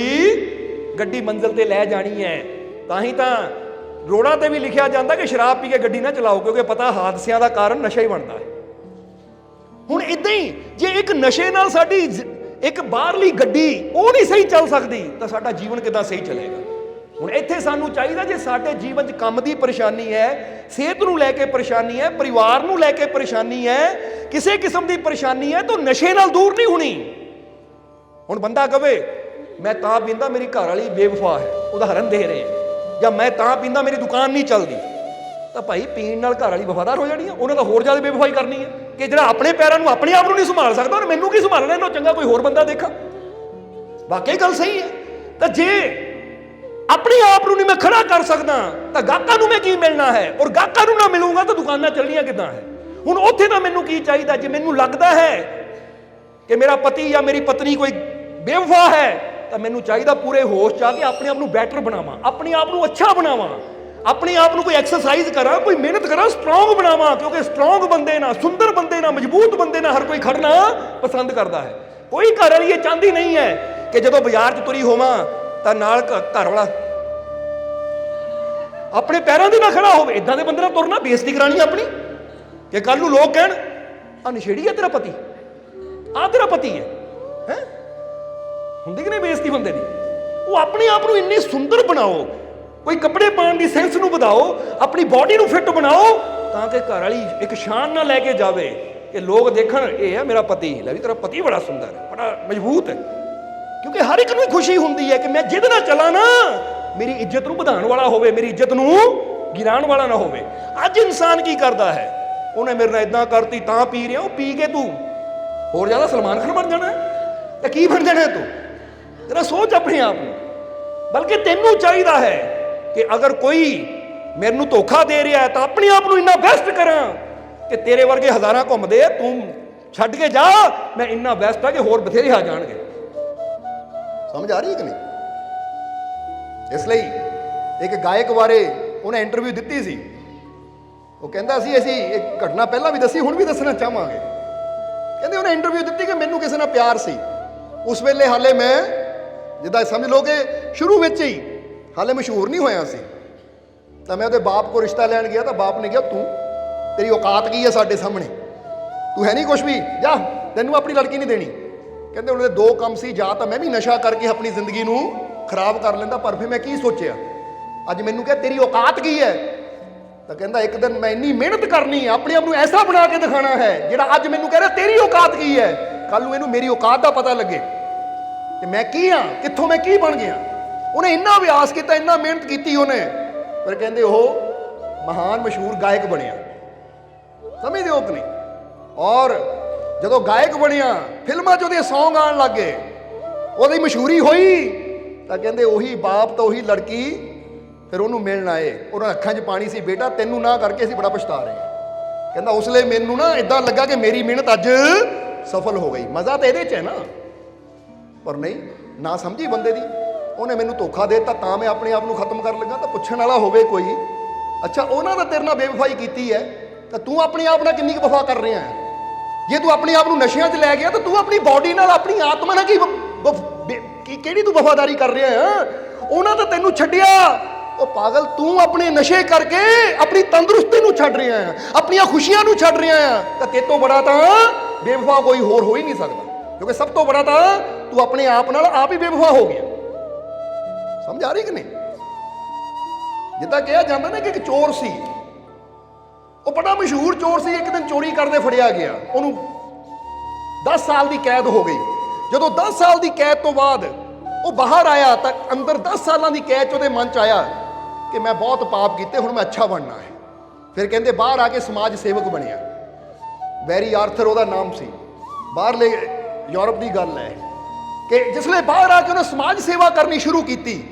ਗੱਡੀ ਮੰਜ਼ਿਲ ਤੇ ਲੈ ਜਾਣੀ ਹੈ। ਤਾਂ ਹੀ ਤਾਂ ਰੋਡਾਂ ਤੇ ਵੀ ਲਿਖਿਆ ਜਾਂਦਾ ਕਿ ਸ਼ਰਾਬ ਪੀ ਕੇ ਗੱਡੀ ਨਾ ਚਲਾਓ, ਕਿਉਂਕਿ ਪਤਾ ਹਾਦਸਿਆਂ ਦਾ ਕਾਰਨ ਨਸ਼ਾ ਹੀ ਬਣਦਾ ਹੈ। ਹੁਣ ਇਦਾਂ ਹੀ ਜੇ ਇੱਕ ਨਸ਼ੇ ਨਾਲ ਸਾਡੀ ਇੱਕ ਬਾਹਰਲੀ ਗੱਡੀ ਉਹ ਨਹੀਂ ਸਹੀ ਚੱਲ ਸਕਦੀ, ਤਾਂ ਸਾਡਾ ਜੀਵਨ ਕਿੱਦਾਂ ਸਹੀ ਚੱਲੇਗਾ। ਹੁਣ ਇੱਥੇ ਸਾਨੂੰ ਚਾਹੀਦਾ, ਜੇ ਸਾਡੇ ਜੀਵਨ 'ਚ ਕੰਮ ਦੀ ਪਰੇਸ਼ਾਨੀ ਹੈ, ਸਿਹਤ ਨੂੰ ਲੈ ਕੇ ਪਰੇਸ਼ਾਨੀ ਹੈ, ਪਰਿਵਾਰ ਨੂੰ ਲੈ ਕੇ ਪਰੇਸ਼ਾਨੀ ਹੈ, ਕਿਸੇ ਕਿਸਮ ਦੀ ਪਰੇਸ਼ਾਨੀ ਹੈ, ਤਾਂ ਨਸ਼ੇ ਨਾਲ ਦੂਰ ਨਹੀਂ ਹੋਣੀ। ਹੁਣ ਬੰਦਾ ਕਵੇ ਮੈਂ ਤਾਂ ਪੀਂਦਾ, ਮੇਰੀ ਘਰ ਵਾਲੀ ਬੇਵਫਾ ਹੈ, ਉਦਾਹਰਨ ਦੇ ਰਹੇ ਹਾਂ, ਜਾਂ ਮੈਂ ਤਾਂ ਪੀਂਦਾ, ਮੇਰੀ ਦੁਕਾਨ ਨਹੀਂ ਚੱਲਦੀ, ਤਾਂ ਭਾਈ ਪੀਣ ਨਾਲ ਘਰ ਵਾਲੀ ਵਫਾਦਾਰ ਹੋ ਜਾਣੀ ਹੈ, ਉਹਨਾਂ ਤਾਂ ਹੋਰ ਜ਼ਿਆਦਾ ਬੇਵਫਾਈ ਕਰਨੀ ਹੈ। ਕਿ ਜਿਹੜਾ ਆਪਣੇ ਪੈਰਾਂ ਨੂੰ, ਆਪਣੇ ਆਪ ਨੂੰ ਨਹੀਂ ਸੰਭਾਲ ਸਕਦਾ, ਉਹਨੇ ਮੈਨੂੰ ਕੀ ਸੰਭਾਲਣਾ, ਇਹਨੂੰ ਚੰਗਾ ਕੋਈ ਹੋਰ ਬੰਦਾ ਦੇਖਾ। ਵਾਕਈ ਗੱਲ ਸਹੀ ਹੈ। ਤਾਂ ਜੇ ਆਪਣੇ ਆਪ ਨੂੰ ਨਹੀਂ ਮੈਂ ਖੜਾ ਕਰ ਸਕਦਾ ਤਾਂ ਗਾਹਕਾਂ ਨੂੰ ਮੈਂ ਕੀ ਮਿਲਣਾ ਹੈ, ਔਰ ਗਾਹਕਾਂ ਨੂੰ ਨਾ ਮਿਲੂੰਗਾ ਤਾਂ ਦੁਕਾਨਾਂ ਚੱਲਣੀਆਂ ਕਿੱਦਾਂ ਹੈ। ਹੁਣ ਉੱਥੇ ਤਾਂ ਮੈਨੂੰ ਕੀ ਚਾਹੀਦਾ, ਜੇ ਮੈਨੂੰ ਲੱਗਦਾ ਹੈ ਕਿ ਮੇਰਾ ਪਤੀ ਜਾਂ ਮੇਰੀ ਪਤਨੀ ਕੋਈ ਬੇਵਫਾ ਹੈ, ਤਾਂ ਮੈਨੂੰ ਚਾਹੀਦਾ ਪੂਰੇ ਹੋਸ਼ 'ਚ ਆ ਕੇ ਆਪਣੇ ਆਪ ਨੂੰ ਬੈਟਰ ਬਣਾਵਾਂ, ਆਪਣੇ ਆਪ ਨੂੰ ਅੱਛਾ ਬਣਾਵਾਂ, ਆਪਣੇ ਆਪ ਨੂੰ ਕੋਈ ਐਕਸਰਸਾਈਜ਼ ਕਰਾਂ, ਕੋਈ ਮਿਹਨਤ ਕਰਾਂ, ਸਟਰੋਂਗ ਬਣਾਵਾਂ। ਕਿਉਂਕਿ ਸਟਰੋਂਗ ਬੰਦੇ ਨਾਲ, ਸੁੰਦਰ ਬੰਦੇ ਨਾਲ, ਮਜ਼ਬੂਤ ਬੰਦੇ ਨਾਲ ਹਰ ਕੋਈ ਖੜਨਾ ਪਸੰਦ ਕਰਦਾ ਹੈ। ਕੋਈ ਘਰ ਵਾਲੀ ਇਹ ਚਾਹੁੰਦੀ ਨਹੀਂ ਹੈ ਕਿ ਜਦੋਂ ਬਾਜ਼ਾਰ 'ਚ ਤੁਰੀ ਹੋਵਾਂ ਤਾਂ ਨਾਲ ਘਰ ਵਾਲਾ ਆਪਣੇ ਪੈਰਾਂ ਦੇ ਨਾਲ ਖੜਾ ਹੋਵੇ। ਇਦਾਂ ਦੇ ਬੰਦੇ ਨਾਲ ਤੁਰਨਾ, ਬੇਇੱਜ਼ਤੀ ਕਰਾਣੀ ਆਪਣੀ, ਕਿ ਕੱਲ ਨੂੰ ਲੋਕ ਕਹਿਣ ਆ ਨਸ਼ੇੜੀ ਹੈ ਤੇਰਾ ਪਤੀ, ਆ ਤੇਰਾ ਪਤੀ ਹੈ। ਹੁੰਦੀ ਕਿ ਨਹੀਂ ਬੇਇੱਜ਼ਤੀ ਬੰਦੇ ਦੀ। ਉਹ ਆਪਣੇ ਆਪ ਨੂੰ ਇੰਨੀ ਸੁੰਦਰ ਬਣਾਓ, ਕੋਈ ਕੱਪੜੇ ਪਾਉਣ ਦੀ ਸੈਂਸ ਨੂੰ ਵਧਾਓ, ਆਪਣੀ ਬਾਡੀ ਨੂੰ ਫਿੱਟ ਬਣਾਓ ਤਾਂ ਕਿ ਘਰ ਵਾਲੀ ਇੱਕ ਸ਼ਾਨ ਨਾਲ ਲੈ ਕੇ ਜਾਵੇ ਕਿ ਲੋਕ ਦੇਖਣ ਇਹ ਹੈ ਮੇਰਾ ਪਤੀ, ਲੈ ਵੀ ਤੇਰਾ ਪਤੀ ਬੜਾ ਸੁੰਦਰ ਹੈ, ਬੜਾ ਮਜ਼ਬੂਤ ਹੈ। ਕਿਉਂਕਿ ਹਰ ਇੱਕ ਨੂੰ ਖੁਸ਼ੀ ਹੁੰਦੀ ਹੈ ਕਿ ਮੈਂ ਜਿਹਦੇ ਨਾਲ ਚੱਲਾਂ ਨਾ ਮੇਰੀ ਇੱਜ਼ਤ ਨੂੰ ਵਧਾਉਣ ਵਾਲਾ ਹੋਵੇ, ਮੇਰੀ ਇੱਜ਼ਤ ਨੂੰ ਗਿਰਾਉਣ ਵਾਲਾ ਨਾ ਹੋਵੇ। ਅੱਜ ਇਨਸਾਨ ਕੀ ਕਰਦਾ ਹੈ, ਉਹਨੇ ਮੇਰੇ ਨਾਲ ਇਦਾਂ ਕਰਤੀ ਤਾਂ ਪੀ ਰਿਹਾ, ਉਹ ਪੀ ਕੇ ਤੂੰ ਹੋਰ ਜ਼ਿਆਦਾ ਸਲਮਾਨ ਖਾਨ ਬਣ ਜਾਣਾ ਤੇ ਕੀ ਬਣ ਜਾਣਾ ਤੂੰ? ਜਰਾ ਸੋਚ ਆਪਣੇ ਆਪ ਨੂੰ। ਬਲਕਿ ਤੈਨੂੰ ਚਾਹੀਦਾ ਹੈ ਕਿ ਅਗਰ ਕੋਈ ਮੈਨੂੰ ਧੋਖਾ ਦੇ ਰਿਹਾ ਹੈ ਤਾਂ ਆਪਣੇ ਆਪ ਨੂੰ ਇੰਨਾ ਬੈਸਟ ਕਰਾਂ ਕਿ ਤੇਰੇ ਵਰਗੇ ਹਜ਼ਾਰਾਂ ਘੁੰਮਦੇ ਆ, ਤੂੰ ਛੱਡ ਕੇ ਜਾ, ਮੈਂ ਇੰਨਾ ਬੈਸਟ ਆ ਕਿ ਹੋਰ ਬਥੇਰੇ ਆ ਜਾਣਗੇ। ਸਮਝ ਆ ਰਹੀ ਹੈ ਕਿ ਨਹੀਂ? ਇਸ ਲਈ ਇੱਕ ਗਾਇਕ ਬਾਰੇ ਉਹਨੇ ਇੰਟਰਵਿਊ ਦਿੱਤੀ ਸੀ। ਉਹ ਕਹਿੰਦਾ ਸੀ, ਅਸੀਂ ਇੱਕ ਘਟਨਾ ਪਹਿਲਾਂ ਵੀ ਦੱਸੀ, ਹੁਣ ਵੀ ਦੱਸਣਾ ਚਾਹਾਂਗੇ। ਕਹਿੰਦੇ ਉਹਨੇ ਇੰਟਰਵਿਊ ਦਿੱਤੀ ਕਿ ਮੈਨੂੰ ਕਿਸੇ ਨਾਲ ਪਿਆਰ ਸੀ। ਉਸ ਵੇਲੇ ਹਾਲੇ ਮੈਂ ਜਿੱਦਾਂ ਸਮਝ ਲਓ ਕਿ ਸ਼ੁਰੂ ਵਿੱਚ ਹੀ ਹਾਲੇ ਮਸ਼ਹੂਰ ਨਹੀਂ ਹੋਇਆ ਸੀ। ਤਾਂ ਮੈਂ ਉਹਦੇ ਬਾਪ ਕੋਲ ਰਿਸ਼ਤਾ ਲੈਣ ਗਿਆ ਤਾਂ ਬਾਪ ਨੇ ਕਿਹਾ ਤੂੰ, ਤੇਰੀ ਔਕਾਤ ਕੀ ਹੈ ਸਾਡੇ ਸਾਹਮਣੇ, ਤੂੰ ਹੈ ਨਹੀਂ ਕੁਛ ਵੀ, ਜਾ, ਤੈਨੂੰ ਆਪਣੀ ਲੜਕੀ ਨਹੀਂ ਦੇਣੀ। ਕਹਿੰਦੇ ਉਹਨਾਂ ਦੇ ਦੋ ਕੰਮ ਸੀ, ਜਾਂ ਤਾਂ ਮੈਂ ਵੀ ਨਸ਼ਾ ਕਰਕੇ ਆਪਣੀ ਜ਼ਿੰਦਗੀ ਨੂੰ ਖਰਾਬ ਕਰ ਲੈਂਦਾ, ਪਰ ਫਿਰ ਮੈਂ ਕੀ ਸੋਚਿਆ, ਅੱਜ ਮੈਨੂੰ ਕਿਹਾ ਤੇਰੀ ਔਕਾਤ ਕੀ ਹੈ। ਤਾਂ ਕਹਿੰਦਾ ਇੱਕ ਦਿਨ ਮੈਂ ਇੰਨੀ ਮਿਹਨਤ ਕਰਨੀ ਹੈ, ਆਪਣੇ ਆਪ ਨੂੰ ਐਸਾ ਬਣਾ ਕੇ ਦਿਖਾਣਾ ਹੈ ਜਿਹੜਾ ਅੱਜ ਮੈਨੂੰ ਕਹਿ ਰਿਹਾ ਤੇਰੀ ਔਕਾਤ ਕੀ ਹੈ, ਕੱਲ ਨੂੰ ਇਹਨੂੰ ਮੇਰੀ ਔਕਾਤ ਦਾ ਪਤਾ ਲੱਗੇ ਕਿ ਮੈਂ ਕੀ ਹਾਂ, ਕਿੱਥੋਂ ਮੈਂ ਕੀ ਬਣ ਗਿਆ। ਉਹਨੇ ਇੰਨਾ ਅਭਿਆਸ ਕੀਤਾ, ਇੰਨਾ ਮਿਹਨਤ ਕੀਤੀ ਉਹਨੇ, ਪਰ ਕਹਿੰਦੇ ਉਹ ਮਹਾਨ ਮਸ਼ਹੂਰ ਗਾਇਕ ਬਣਿਆ। ਸਮਝਦੇ ਹੋ ਕਿ ਨਹੀਂ? ਔਰ ਜਦੋਂ ਗਾਇਕ ਬਣਿਆ, ਫਿਲਮਾਂ 'ਚ ਉਹਦੇ ਸੌਂਗ ਆਉਣ ਲੱਗ ਗਏ, ਉਹਦੀ ਮਸ਼ਹੂਰੀ ਹੋਈ, ਤਾਂ ਕਹਿੰਦੇ ਉਹੀ ਬਾਪ ਤਾਂ ਉਹੀ ਲੜਕੀ ਫਿਰ ਉਹਨੂੰ ਮਿਲਣ ਆਏ। ਉਹਨਾਂ ਅੱਖਾਂ 'ਚ ਪਾਣੀ ਸੀ, ਬੇਟਾ ਤੈਨੂੰ ਨਾ ਕਰਕੇ ਅਸੀਂ ਬੜਾ ਪਛਤਾ ਰਹੇ ਹਾਂ। ਕਹਿੰਦਾ ਉਸ ਲਈ ਮੈਨੂੰ ਨਾ ਇਦਾਂ ਲੱਗਾ ਕਿ ਮੇਰੀ ਮਿਹਨਤ ਅੱਜ ਸਫਲ ਹੋ ਗਈ। ਮਜ਼ਾ ਤਾਂ ਇਹਦੇ 'ਚ ਹੈ ਨਾ, ਪਰ ਨਹੀਂ, ਨਾ ਸਮਝੀ ਬੰਦੇ ਦੀ। ਉਹਨੇ ਮੈਨੂੰ ਧੋਖਾ ਦੇ ਦਿੱਤਾ ਤਾਂ ਮੈਂ ਆਪਣੇ ਆਪ ਨੂੰ ਖਤਮ ਕਰਨ ਲੱਗਾ। ਤਾਂ ਪੁੱਛਣ ਵਾਲਾ ਹੋਵੇ ਕੋਈ, ਅੱਛਾ ਉਹਨਾਂ ਦਾ ਤੇਰੇ ਨਾਲ ਬੇਵਫਾਈ ਕੀਤੀ ਹੈ ਤਾਂ ਤੂੰ ਆਪਣੇ ਆਪ ਨਾਲ ਕਿੰਨੀ ਕੁ ਵਫਾ ਕਰ ਰਿਹਾ ਹੈ? ਜੇ ਤੂੰ ਆਪਣੇ ਆਪ ਨੂੰ ਨਸ਼ਿਆਂ 'ਚ ਲੈ ਗਿਆ ਤਾਂ ਤੂੰ ਆਪਣੀ ਬਾਡੀ ਨਾਲ, ਆਪਣੀ ਆਤਮਾ ਨਾਲ ਕਿਹੜੀ ਤੂੰ ਵਫਾਦਾਰੀ ਕਰ ਰਿਹਾ ਹੈ? ਉਹਨਾਂ ਤਾਂ ਤੈਨੂੰ ਛੱਡਿਆ। ਉਹ ਪਾਗਲ, ਤੂੰ ਆਪਣੇ ਨਸ਼ੇ ਕਰਕੇ ਆਪਣੀ ਤੰਦਰੁਸਤੀ ਨੂੰ ਛੱਡ ਰਿਹਾ ਹੈ, ਆਪਣੀਆਂ ਖੁਸ਼ੀਆਂ ਨੂੰ ਛੱਡ ਰਿਹਾ ਹੈ। ਤਾਂ ਤੇਰੇ ਤੋਂ ਬੜਾ ਤਾਂ ਬੇਵਫਾ ਕੋਈ ਹੋਰ ਹੋ ਹੀ ਨਹੀਂ ਸਕਦਾ, ਕਿਉਂਕਿ ਸਭ ਤੋਂ ਬੜਾ ਤਾਂ ਤੂੰ ਆਪਣੇ ਆਪ ਨਾਲ ਆਪ ਹੀ ਬੇਵਫਾ ਹੋ ਗਿਆ। ਸਮਝ ਆ ਰਹੀ ਕਿ ਨਹੀਂ? ਜਿੱਦਾਂ ਕਿਹਾ ਜਾਂਦਾ ਨਾ ਕਿ ਇੱਕ ਚੋਰ ਸੀ, ਉਹ ਬੜਾ ਮਸ਼ਹੂਰ ਚੋਰ ਸੀ। ਇੱਕ ਦਿਨ ਚੋਰੀ ਕਰਦੇ ਫੜਿਆ ਗਿਆ, ਉਹਨੂੰ 10 ਸਾਲ ਦੀ ਕੈਦ ਹੋ ਗਈ। ਜਦੋਂ 10 ਸਾਲ ਦੀ ਕੈਦ ਤੋਂ ਬਾਅਦ ਉਹ ਬਾਹਰ ਆਇਆ ਤਾਂ ਅੰਦਰ 10 ਸਾਲਾਂ ਦੀ ਕੈਦ 'ਚ ਉਹਦੇ ਮਨ 'ਚ ਆਇਆ ਕਿ ਮੈਂ ਬਹੁਤ ਪਾਪ ਕੀਤੇ, ਹੁਣ ਮੈਂ ਅੱਛਾ ਬਣਨਾ ਹੈ। ਫਿਰ ਕਹਿੰਦੇ ਬਾਹਰ ਆ ਕੇ ਸਮਾਜ ਸੇਵਕ ਬਣਿਆ। ਵੈਰੀ ਆਰਥਰ ਉਹਦਾ ਨਾਮ ਸੀ। ਬਾਹਰਲੇ ਯੂਰਪ ਦੀ ਗੱਲ ਹੈ ਕਿ ਜਿਸਲੇ ਬਾਹਰ ਆ ਕੇ ਉਹਨੇ ਸਮਾਜ ਸੇਵਾ ਕਰਨੀ ਸ਼ੁਰੂ ਕੀਤੀ।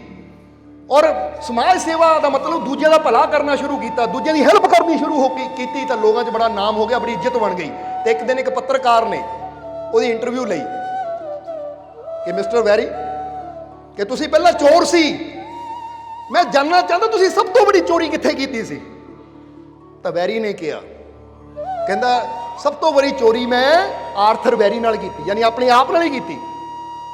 ਔਰ ਸਮਾਜ ਸੇਵਾ ਦਾ ਮਤਲਬ ਦੂਜਿਆਂ ਦਾ ਭਲਾ ਕਰਨਾ ਸ਼ੁਰੂ ਕੀਤਾ, ਦੂਜਿਆਂ ਦੀ ਹੈਲਪ ਕਰਨੀ ਸ਼ੁਰੂ ਕੀਤੀ। ਤਾਂ ਲੋਕਾਂ 'ਚ ਬੜਾ ਨਾਮ ਹੋ ਗਿਆ, ਬੜੀ ਇੱਜ਼ਤ ਬਣ ਗਈ। ਤੇ ਇੱਕ ਦਿਨ ਇੱਕ ਪੱਤਰਕਾਰ ਨੇ ਉਹਦੀ ਇੰਟਰਵਿਊ ਲਈ ਕਿ ਮਿਸਟਰ ਵੈਰੀ, ਕਿ ਤੁਸੀਂ ਪਹਿਲਾਂ ਚੋਰ ਸੀ, ਮੈਂ ਜਾਣਨਾ ਚਾਹੁੰਦਾ ਤੁਸੀਂ ਸਭ ਤੋਂ ਵੱਡੀ ਚੋਰੀ ਕਿੱਥੇ ਕੀਤੀ ਸੀ? ਤਾਂ ਵੈਰੀ ਨੇ ਕਿਹਾ, ਕਹਿੰਦਾ ਸਭ ਤੋਂ ਵੱਡੀ ਚੋਰੀ ਮੈਂ ਆਰਥਰ ਵੈਰੀ ਨਾਲ ਕੀਤੀ, ਯਾਨੀ ਆਪਣੇ ਆਪ ਨਾਲ ਹੀ ਕੀਤੀ।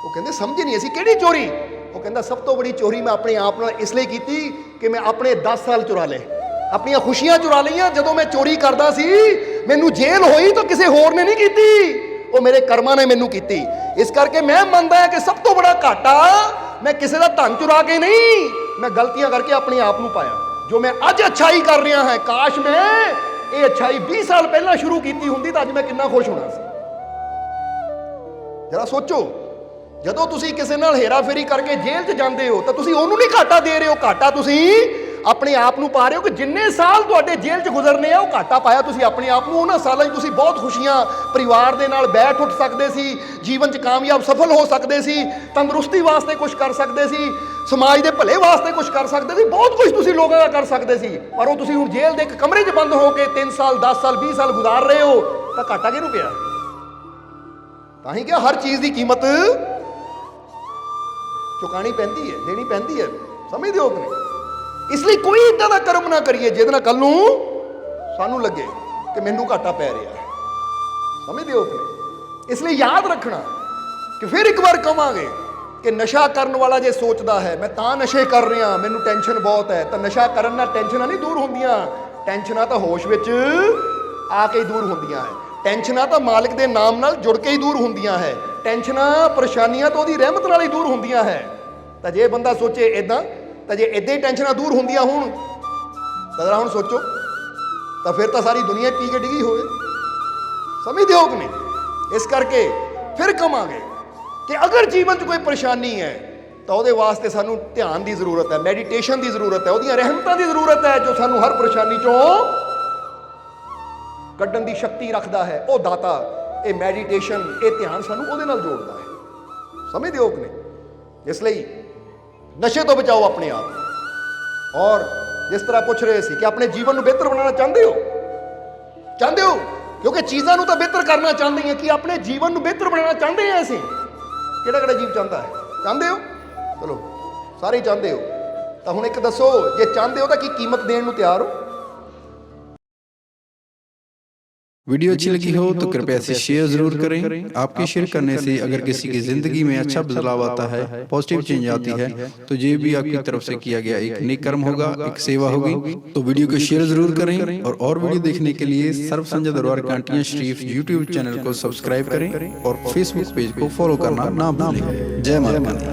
ਉਹ ਕਹਿੰਦੇ ਸਮਝੇ ਨਹੀਂ ਅਸੀਂ ਕਿਹੜੀ ਚੋਰੀ? ਉਹ ਕਹਿੰਦਾ ਸਭ ਤੋਂ ਵੱਡੀ ਚੋਰੀ ਮੈਂ ਆਪਣੇ ਆਪ ਨਾਲ ਇਸ ਲਈ ਕੀਤੀ ਕਿ ਮੈਂ ਆਪਣੇ 10 ਸਾਲ ਚੁਰਾ ਲਏ, ਆਪਣੀਆਂ ਖੁਸ਼ੀਆਂ ਚੁਰਾ ਲਈਆਂ। ਜਦੋਂ ਮੈਂ ਚੋਰੀ ਕਰਦਾ ਸੀ ਮੈਨੂੰ ਜੇਲ੍ਹ ਹੋਈ ਤਾਂ ਕਿਸੇ ਹੋਰ ਨੇ ਨਹੀਂ ਕੀਤੀ, ਉਹ ਮੇਰੇ ਕਰਮਾਂ ਨੇ ਮੈਨੂੰ ਕੀਤੀ। ਇਸ ਕਰਕੇ ਮੈਂ ਮੰਨਦਾ ਹਾਂ ਕਿ ਸਭ ਤੋਂ ਬੜਾ ਘਾਟਾ ਮੈਂ ਕਿਸੇ ਦਾ ਧਨ ਚੁਰਾ ਕੇ ਨਹੀਂ, ਮੈਂ ਗਲਤੀਆਂ ਕਰਕੇ ਆਪਣੇ ਆਪ ਨੂੰ ਪਾਇਆ। ਜੋ ਮੈਂ ਅੱਜ ਅੱਛਾਈ ਕਰ ਰਿਹਾ ਹਾਂ, ਕਾਸ਼ ਮੈਂ ਇਹ ਅੱਛਾਈ 20 ਸਾਲ ਪਹਿਲਾਂ ਸ਼ੁਰੂ ਕੀਤੀ ਹੁੰਦੀ ਤਾਂ ਅੱਜ ਮੈਂ ਕਿੰਨਾ ਖੁਸ਼ ਹੋਣਾ ਸੀ। ਜਰਾ ਸੋਚੋ, ਜਦੋਂ ਤੁਸੀਂ ਕਿਸੇ ਨਾਲ ਹੇਰਾਫੇਰੀ ਕਰਕੇ ਜੇਲ੍ਹ 'ਚ ਜਾਂਦੇ ਹੋ ਤਾਂ ਤੁਸੀਂ ਉਹਨੂੰ ਨਹੀਂ ਘਾਟਾ ਦੇ ਰਹੇ ਹੋ, ਘਾਟਾ ਤੁਸੀਂ ਆਪਣੇ ਆਪ ਨੂੰ ਪਾ ਰਹੇ ਹੋ। ਕਿ ਜਿੰਨੇ ਸਾਲ ਤੁਹਾਡੇ ਜੇਲ੍ਹ 'ਚ ਗੁਜ਼ਰਨੇ ਆ ਉਹ ਘਾਟਾ ਪਾਇਆ ਤੁਸੀਂ ਆਪਣੇ ਆਪ ਨੂੰ। ਉਹਨਾਂ ਸਾਲਾਂ 'ਚ ਤੁਸੀਂ ਬਹੁਤ ਖੁਸ਼ੀਆਂ ਪਰਿਵਾਰ ਦੇ ਨਾਲ ਬੈਠ ਉੱਠ ਸਕਦੇ ਸੀ, ਜੀਵਨ 'ਚ ਕਾਮਯਾਬ ਸਫਲ ਹੋ ਸਕਦੇ ਸੀ, ਤੰਦਰੁਸਤੀ ਵਾਸਤੇ ਕੁਝ ਕਰ ਸਕਦੇ ਸੀ, ਸਮਾਜ ਦੇ ਭਲੇ ਵਾਸਤੇ ਕੁਝ ਕਰ ਸਕਦੇ ਸੀ, ਬਹੁਤ ਕੁਝ ਤੁਸੀਂ ਲੋਕਾਂ ਦਾ ਕਰ ਸਕਦੇ ਸੀ। ਪਰ ਉਹ ਤੁਸੀਂ ਹੁਣ ਜੇਲ੍ਹ ਦੇ ਇੱਕ ਕਮਰੇ 'ਚ ਬੰਦ ਹੋ ਕੇ 3 ਸਾਲ 10 ਸਾਲ 20 ਸਾਲ ਗੁਜ਼ਾਰ ਰਹੇ ਹੋ, ਤਾਂ ਘਾਟਾ ਕਿਹਨੂੰ ਪਿਆ? ਤਾਂ ਹੀ ਕਿਹਾ ਹਰ ਚੀਜ਼ ਦੀ ਕੀਮਤ ਚੁਕਾਣੀ ਪੈਂਦੀ ਹੈ, ਦੇਣੀ ਪੈਂਦੀ ਹੈ। ਸਮਝਦੇ ਹੋ ਕਿ ਨਹੀਂ? ਇਸ ਲਈ ਕੋਈ ਇੱਦਾਂ ਦਾ ਕਰਮ ਨਾ ਕਰੀਏ ਜਿਹਦੇ ਨਾਲ ਕੱਲ ਨੂੰ ਸਾਨੂੰ ਲੱਗੇ ਕਿ ਮੈਨੂੰ ਘਾਟਾ ਪੈ ਰਿਹਾ ਹੈ। ਸਮਝਦੇ ਹੋ ਕਿ ਨਹੀਂ? ਇਸ ਲਈ ਯਾਦ ਰੱਖਣਾ ਕਿ ਫਿਰ ਇੱਕ ਵਾਰ ਕਵਾਂਗੇ ਕਿ ਨਸ਼ਾ ਕਰਨ ਵਾਲਾ ਜੇ ਸੋਚਦਾ ਹੈ ਮੈਂ ਤਾਂ ਨਸ਼ੇ ਕਰ ਰਿਹਾ, ਮੈਨੂੰ ਟੈਨਸ਼ਨ ਬਹੁਤ ਹੈ, ਤਾਂ ਨਸ਼ਾ ਕਰਨ ਨਾਲ ਟੈਨਸ਼ਨਾਂ ਨਹੀਂ ਦੂਰ ਹੁੰਦੀਆਂ। ਟੈਨਸ਼ਨਾਂ ਤਾਂ ਹੋਸ਼ ਵਿੱਚ ਆ ਕੇ ਹੀ ਦੂਰ ਹੁੰਦੀਆਂ ਹੈ। ਟੈਨਸ਼ਨਾਂ ਤਾਂ ਮਾਲਕ ਦੇ ਨਾਮ ਨਾਲ ਜੁੜ ਕੇ ਹੀ ਦੂਰ ਹੁੰਦੀਆਂ ਹੈ। ਟੈਨਸ਼ਨਾਂ ਪਰੇਸ਼ਾਨੀਆਂ ਤਾਂ ਉਹਦੀ ਰਹਿਮਤ ਨਾਲ ਹੀ ਦੂਰ ਹੁੰਦੀਆਂ ਹੈ। ਤਾਂ ਜੇ ਬੰਦਾ ਸੋਚੇ ਇਦਾਂ, ਤਾਂ ਜੇ ਇਦਾਂ ਹੀ ਟੈਨਸ਼ਨਾਂ ਦੂਰ ਹੁੰਦੀਆਂ ਹੋਣ ਤਾਂ ਜਰਾ ਹੁਣ ਸੋਚੋ, ਤਾਂ ਫਿਰ ਤਾਂ ਸਾਰੀ ਦੁਨੀਆ ਪੀ ਕੇ ਡਿੱਗੀ ਹੋਵੇ। ਸਮਝਦੇ ਹੋ ਕਿ ਨਹੀਂ? ਇਸ ਕਰਕੇ ਫਿਰ ਕਹਾਂਗੇ ਕਿ ਅਗਰ ਜੀਵਨ 'ਚ ਕੋਈ ਪਰੇਸ਼ਾਨੀ ਹੈ ਤਾਂ ਉਹਦੇ ਵਾਸਤੇ ਸਾਨੂੰ ਧਿਆਨ ਦੀ ਜ਼ਰੂਰਤ ਹੈ, ਮੈਡੀਟੇਸ਼ਨ ਦੀ ਜ਼ਰੂਰਤ ਹੈ, ਉਹਦੀਆਂ ਰਹਿਮਤਾਂ ਦੀ ਜ਼ਰੂਰਤ ਹੈ, ਜੋ ਸਾਨੂੰ ਹਰ ਪਰੇਸ਼ਾਨੀ 'ਚੋਂ ਕੱਢਣ ਦੀ ਸ਼ਕਤੀ ਰੱਖਦਾ ਹੈ। ਉਹ ਦਾਤਾ, ਇਹ ਮੈਡੀਟੇਸ਼ਨ, ਇਹ ਧਿਆਨ ਸਾਨੂੰ ਉਹਦੇ ਨਾਲ ਜੋੜਦਾ ਹੈ। ਸਮਝਦੇ ਹੋ ਕਿ ਨਹੀਂ? ਇਸ ਲਈ ਨਸ਼ੇ ਤੋਂ ਬਚਾਓ ਆਪਣੇ ਆਪ। ਔਰ ਜਿਸ ਤਰ੍ਹਾਂ ਪੁੱਛ ਰਹੇ ਸੀ ਕਿ ਆਪਣੇ ਜੀਵਨ ਨੂੰ ਬਿਹਤਰ ਬਣਾਉਣਾ ਚਾਹੁੰਦੇ ਹੋ? ਚਾਹੁੰਦੇ ਹੋ? ਕਿਉਂਕਿ ਚੀਜ਼ਾਂ ਨੂੰ ਤਾਂ ਬਿਹਤਰ ਕਰਨਾ ਚਾਹੁੰਦੇ ਹਾਂ, ਕਿ ਆਪਣੇ ਜੀਵਨ ਨੂੰ ਬਿਹਤਰ ਬਣਾਉਣਾ ਚਾਹੁੰਦੇ ਹਾਂ ਅਸੀਂ। ਕਿਹੜਾ ਕਿਹੜਾ ਜੀਵ ਚਾਹੁੰਦਾ ਹੈ? ਚਾਹੁੰਦੇ ਹੋ? ਚਲੋ ਸਾਰੇ ਹੀ ਚਾਹੁੰਦੇ ਹੋ। ਤਾਂ ਹੁਣ ਇੱਕ ਦੱਸੋ, ਜੇ ਚਾਹੁੰਦੇ ਹੋ ਤਾਂ ਕੀ ਕੀਮਤ ਦੇਣ ਨੂੰ ਤਿਆਰ ਹੋ? वीडियो अच्छी लगी हो तो कृपया इसे शेयर जरूर करें। आपके शेयर करने से अगर किसी की जिंदगी में अच्छा बदलाव आता है, पॉजिटिव चेंज आती है, तो ये भी आपकी तरफ से किया गया एक नेक कर्म होगा, एक सेवा होगी। तो वीडियो को शेयर जरूर करें और वीडियो देखने के लिए सर्व संजय दरबार कांटियां शरीफ यूट्यूब चैनल को सब्सक्राइब करें और फेसबुक पेज को फॉलो करना ना भूलें। जय माता दी।